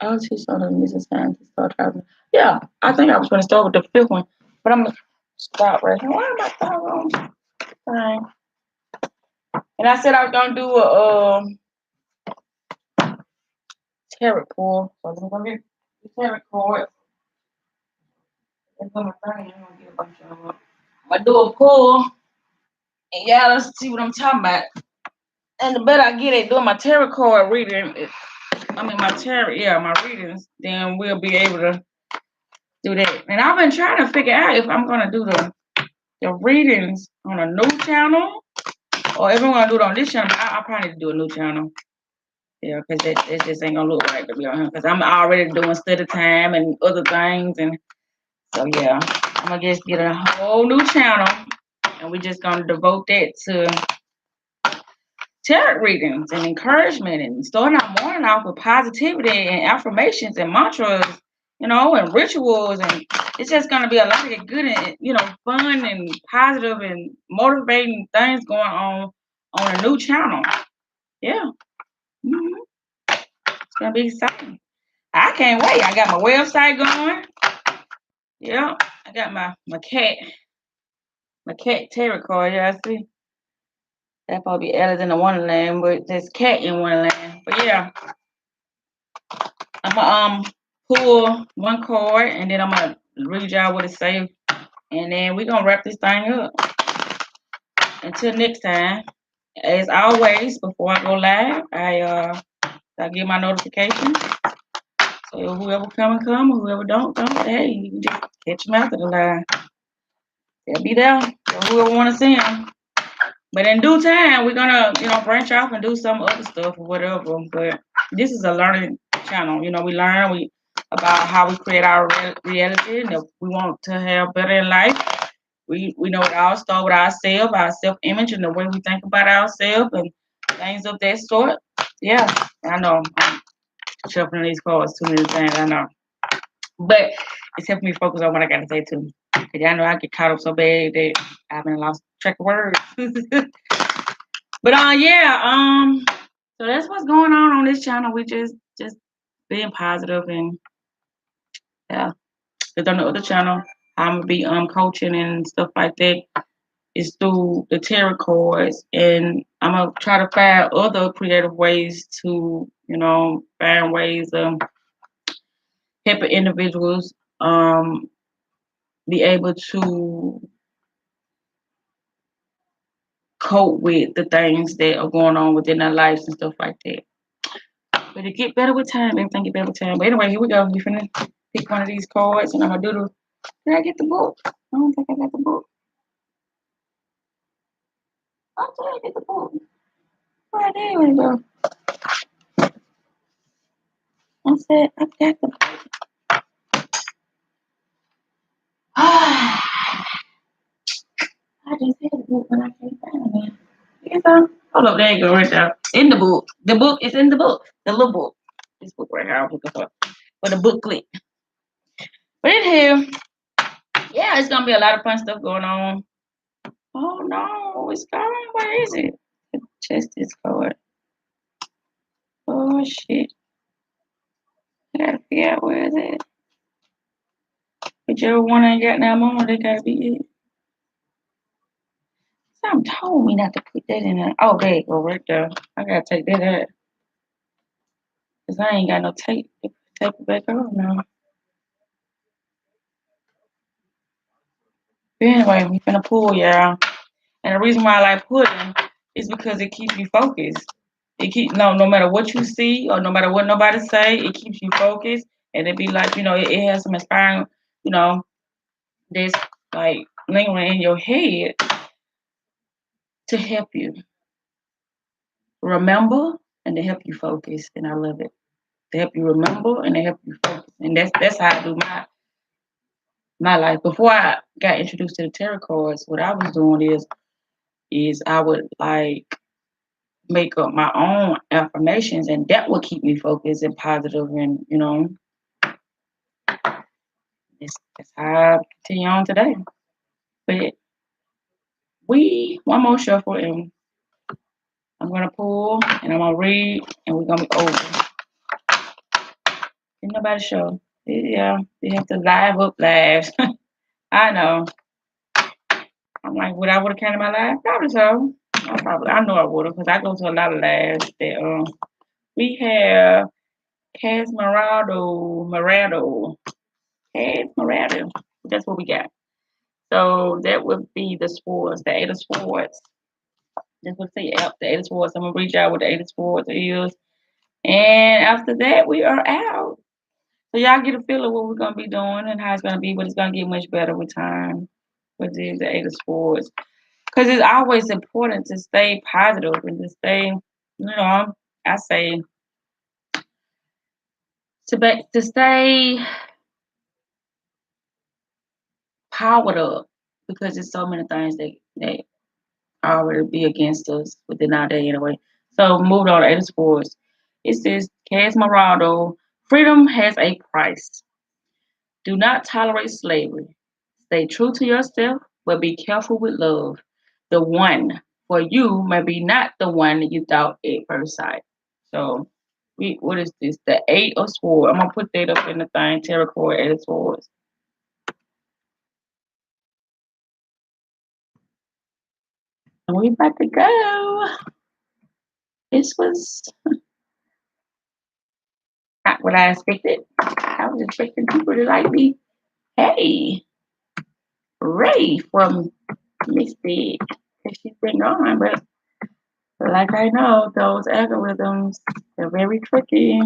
I'll teach on the missing scientist start traveling. Yeah, I think I was gonna start with the fifth one, but I'm gonna stop right here. Why am I following? Fine. And I said I was gonna do a tarot pull. So I'm gonna get the tarot card. That's on my thing. I'm gonna get a bunch of them. I'm gonna do a pull, and y'all let's see what I'm talking about. And the better I get at doing my tarot card reading, my tarot, my readings, then we'll be able to do that. And I've been trying to figure out if I'm gonna do the readings on a new channel Or if we want to do it on this channel, I probably need to do a new channel. Yeah, because it just ain't gonna look right to be on here. Because I'm already doing study time and other things, and so yeah, I'm gonna just get a whole new channel, and we're just gonna devote that to tarot readings and encouragement and starting our morning off with positivity and affirmations and mantras, and rituals. And it's just going to be a lot of good and, fun and positive and motivating things going on a new channel. Yeah. Mm-hmm. It's going to be exciting. I can't wait. I got my website going. Yeah. I got my cat tarot card. Yeah, I see. That probably be Alice in the Wonderland, but there's cat in Wonderland. But yeah. I'm gonna pull one card and then I'm gonna read y'all what it says, and then we're gonna wrap this thing up. Until next time, as always, before I go live, I give my notifications. So whoever come, whoever don't. Hey, you can just catch them after the live. They'll be there. So whoever wanna see them. But in due time, we're gonna, branch off and do some other stuff or whatever. But this is a learning channel. We learn about how we create our reality, and if we want to have better in life, we know it all starts with ourselves, our self-image, and the way we think about ourselves and things of that sort. Yeah, I know I'm shuffling these cards too many times. I know, but it's helping me focus on what I got to say too. Cause y'all know I get caught up so bad that I've been lost track of words. But yeah, so that's what's going on this channel. We just being positive, and yeah. Cause on the other channel, I'm gonna be coaching and stuff like that. Is through the tarot cards, and I'm gonna try to find other creative ways to, find ways of helping individuals be able to cope with the things that are going on within their lives and stuff like that. But it get better with time. Everything get better with time. But anyway, here we go. You finna pick one of these cards, and I'm gonna do the. Did I get the book? I don't think I got the book. I thought I get the book. Where did it go? I said I got the book. I just had the book, but I can't find it. You know? Hold up, there you go, right there. In the book. The book is in the book. The little book. This book right here, I'm looking for the booklet. But in here, yeah, it's gonna be a lot of fun stuff going on. Oh no, it's gone. Where is it? The chest is card. Oh shit. I gotta figure out where is it. Whichever one I got now on, that gotta be it. Something told me not to put that in there. Oh, there you go, right there. I gotta take that out. Cause I ain't got no tape to tape it back on now. But anyway, we finna pull, y'all. And the reason why I like pulling is because it keeps you focused. It keeps no matter what you see or no matter what nobody say, it keeps you focused. And it be like, it has some inspiring, that's like lingering in your head to help you remember and to help you focus. And I love it. To help you remember and to help you focus. And that's how I do my life. Before I got introduced to the tarot cards, what I was doing is I would like make up my own affirmations, and that would keep me focused and positive, and that's how I continue on today. But one more shuffle, and I'm gonna pull and I'm gonna read, and we're gonna be over. Ain't nobody show. Yeah, you have to live up lives. I know. I'm like, would I would have came to my live? Probably so. I know I would have, because I go to a lot of lives that we have Cas Morado. That's what we got. So that would be the swords, the eight of swords. That's what the eight of swords. I'm gonna reach out what the eight of swords is. And after that, we are out. So y'all get a feel of what we're gonna be doing and how it's gonna be, but it's gonna get much better with time. With the eight of swords. Because it's always important to stay positive and to stay, I say to stay powered up because there's so many things that already be against us within our day anyway. So moved on to Ada Sports. It says, Cas Morado, freedom has a price. Do not tolerate slavery. Stay true to yourself, but be careful with love. The one for you may be not the one you thought at first sight. So, what is this? The Eight of Swords. I'm gonna put that up in the thing. Tarot card, Eight of Swords. And we about to go. This was not what I expected. I was expecting people to like me. Hey, Ray from Misty, because she's been gone, but like I know, those algorithms, they're very tricky.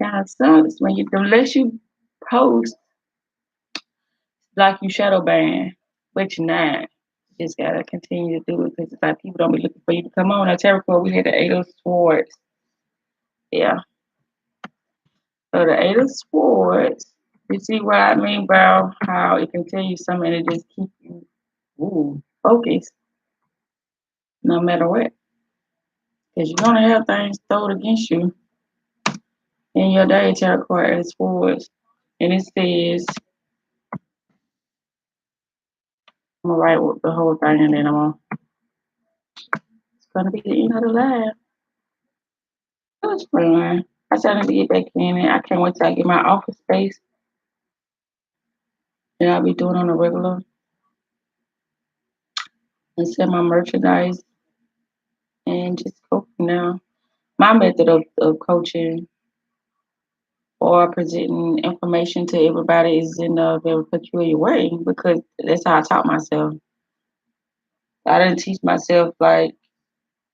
Kind of sucks when unless you post like you shadow ban, but you're not. You just gotta continue to do it because it's like people don't be looking for you to come on. At Tarot we had the Eight of Swords. Yeah. So the Eight of Swords, you see what I mean about how it can tell you something to just keep you focused no matter what. Because you're gonna have things thrown against you in your day, Tarot card Eight of Swords. And it says, I'm gonna write the whole thing and then it's gonna be the end of the live. It was fun. I said I need to get back in it. I can't wait till I get my office space. And I'll be doing on a regular and sell my merchandise and just go from now. My method of coaching or presenting information to everybody is in a very peculiar way because that's how I taught myself. I didn't teach myself like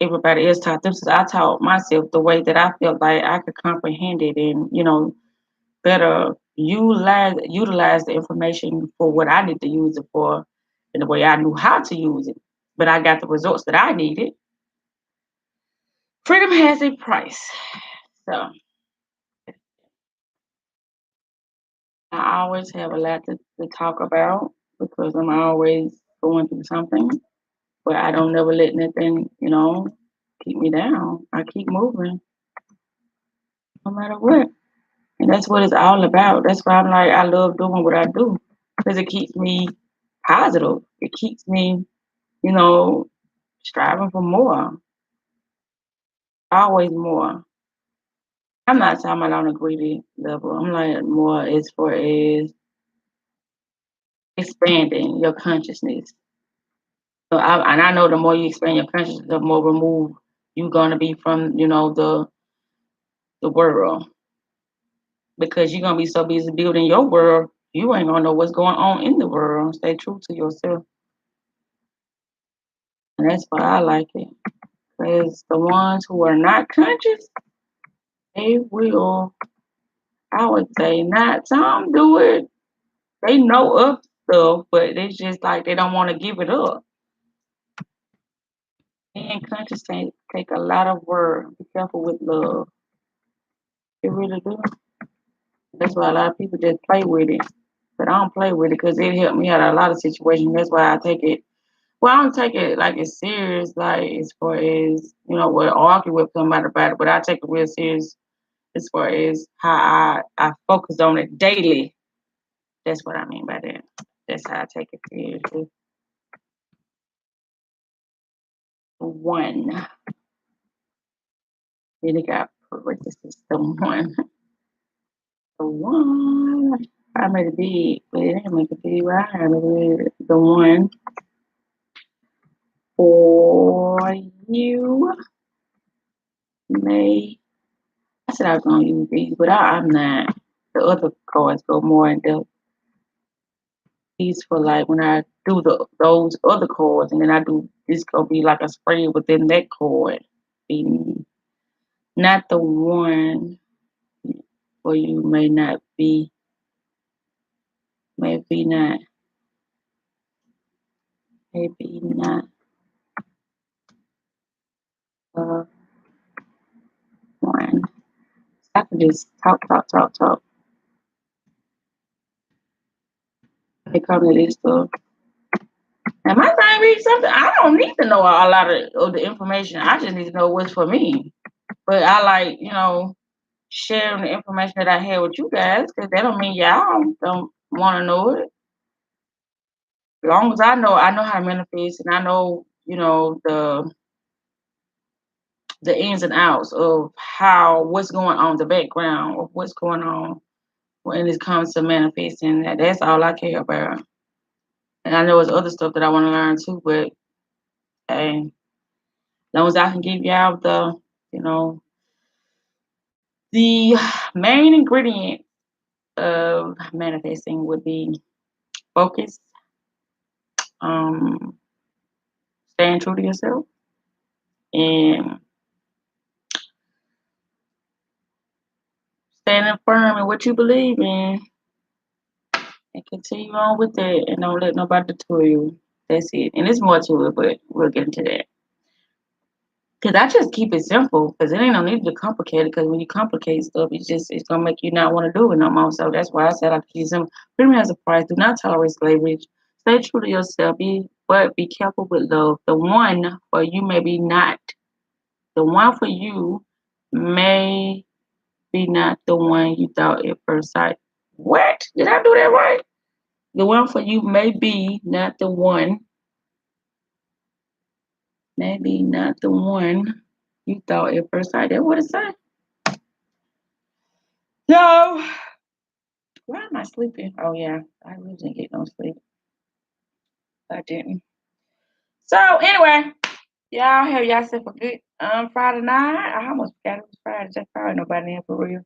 everybody else taught themselves. I taught myself the way that I felt like I could comprehend it and, better utilize the information for what I need to use it for in the way I knew how to use it. But I got the results that I needed. Freedom has a price. So I always have a lot to talk about because I'm always going through something. But I don't never let nothing, keep me down. I keep moving no matter what. And that's what it's all about. That's why I'm like, I love doing what I do because it keeps me positive. It keeps me, striving for more, always more. I'm not talking about on a greedy level. I'm like more as far as expanding your consciousness. I know the more you expand your consciousness, the more removed you're gonna be from, the world because you're gonna be so busy building your world, you ain't gonna know what's going on in the world. Stay true to yourself, and that's why I like it. Because the ones who are not conscious, they will, I would say, not some do it. They know of stuff, but it's just like they don't want to give it up. Being conscious take a lot of work. Be careful with love. It really do. That's why a lot of people just play with it. But I don't play with it because it helped me out in a lot of situations. That's why I take it. Well, I don't take it like it's serious, like as far as, what argue with somebody about it, but I take it real serious as far as how I focus on it daily. That's what I mean by that. That's how I take it seriously. One. Then it got progressive system one. The one. I made a big, but it didn't make a big. I made the one for you. May. I said I was gonna use these, but I'm not. The other cards go more in depth. These for like when I do those other cards, and then I do this gonna be like a spread within that card. And not the one where you may not be, maybe not. maybe not the one. I can just talk. They come to this stuff. And my thing read something. I don't need to know a lot of the information. I just need to know what's for me. But I like, sharing the information that I had with you guys because that don't mean y'all don't want to know it. As long as I know how to manifest and I know, the ins and outs of what's going on, the background of what's going on when it comes to manifesting. That's all I care about. And I know there's other stuff that I want to learn too, but hey, as long as I can give y'all you know, the main ingredient of manifesting would be focus, um, staying true to yourself, and standing firm in what you believe in, and continue on with that, and don't let nobody deter you. That's it. And there's more to it, but we'll get into that. Cause I just keep it simple, cause it ain't no need to complicate it. Cause when you complicate stuff, it's gonna make you not want to do it no more. So that's why I said I keep it simple. Freedom has a price. Do not tolerate slavery. Stay true to yourself. But be careful with love. The one for you may be not. The one for you may be not the one you thought at first sight. What? Did I do that right? The one for you may be not the one. Maybe not the one you thought at first sight. That's what it said. So, why am I sleeping? Oh yeah, I really didn't get no sleep. I didn't. So anyway, y'all have yourself a good Friday night. I almost forgot it was Friday. Just Friday, nobody in for real.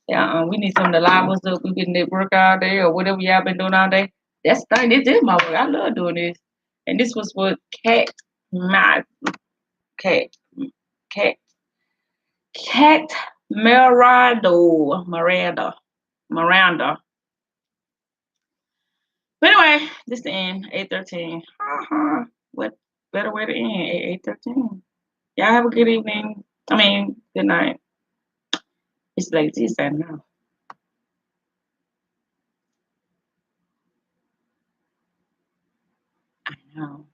Yeah, we need something to live us up. We getting at work all day or whatever y'all been doing all day. That's the thing. This is my work. I love doing this. And this was what my cat, cat, cat Miranda. But anyway, this the end. 8:13. What better way to end at 8:13? Y'all have a good evening. I mean, good night. It's like this now. I know.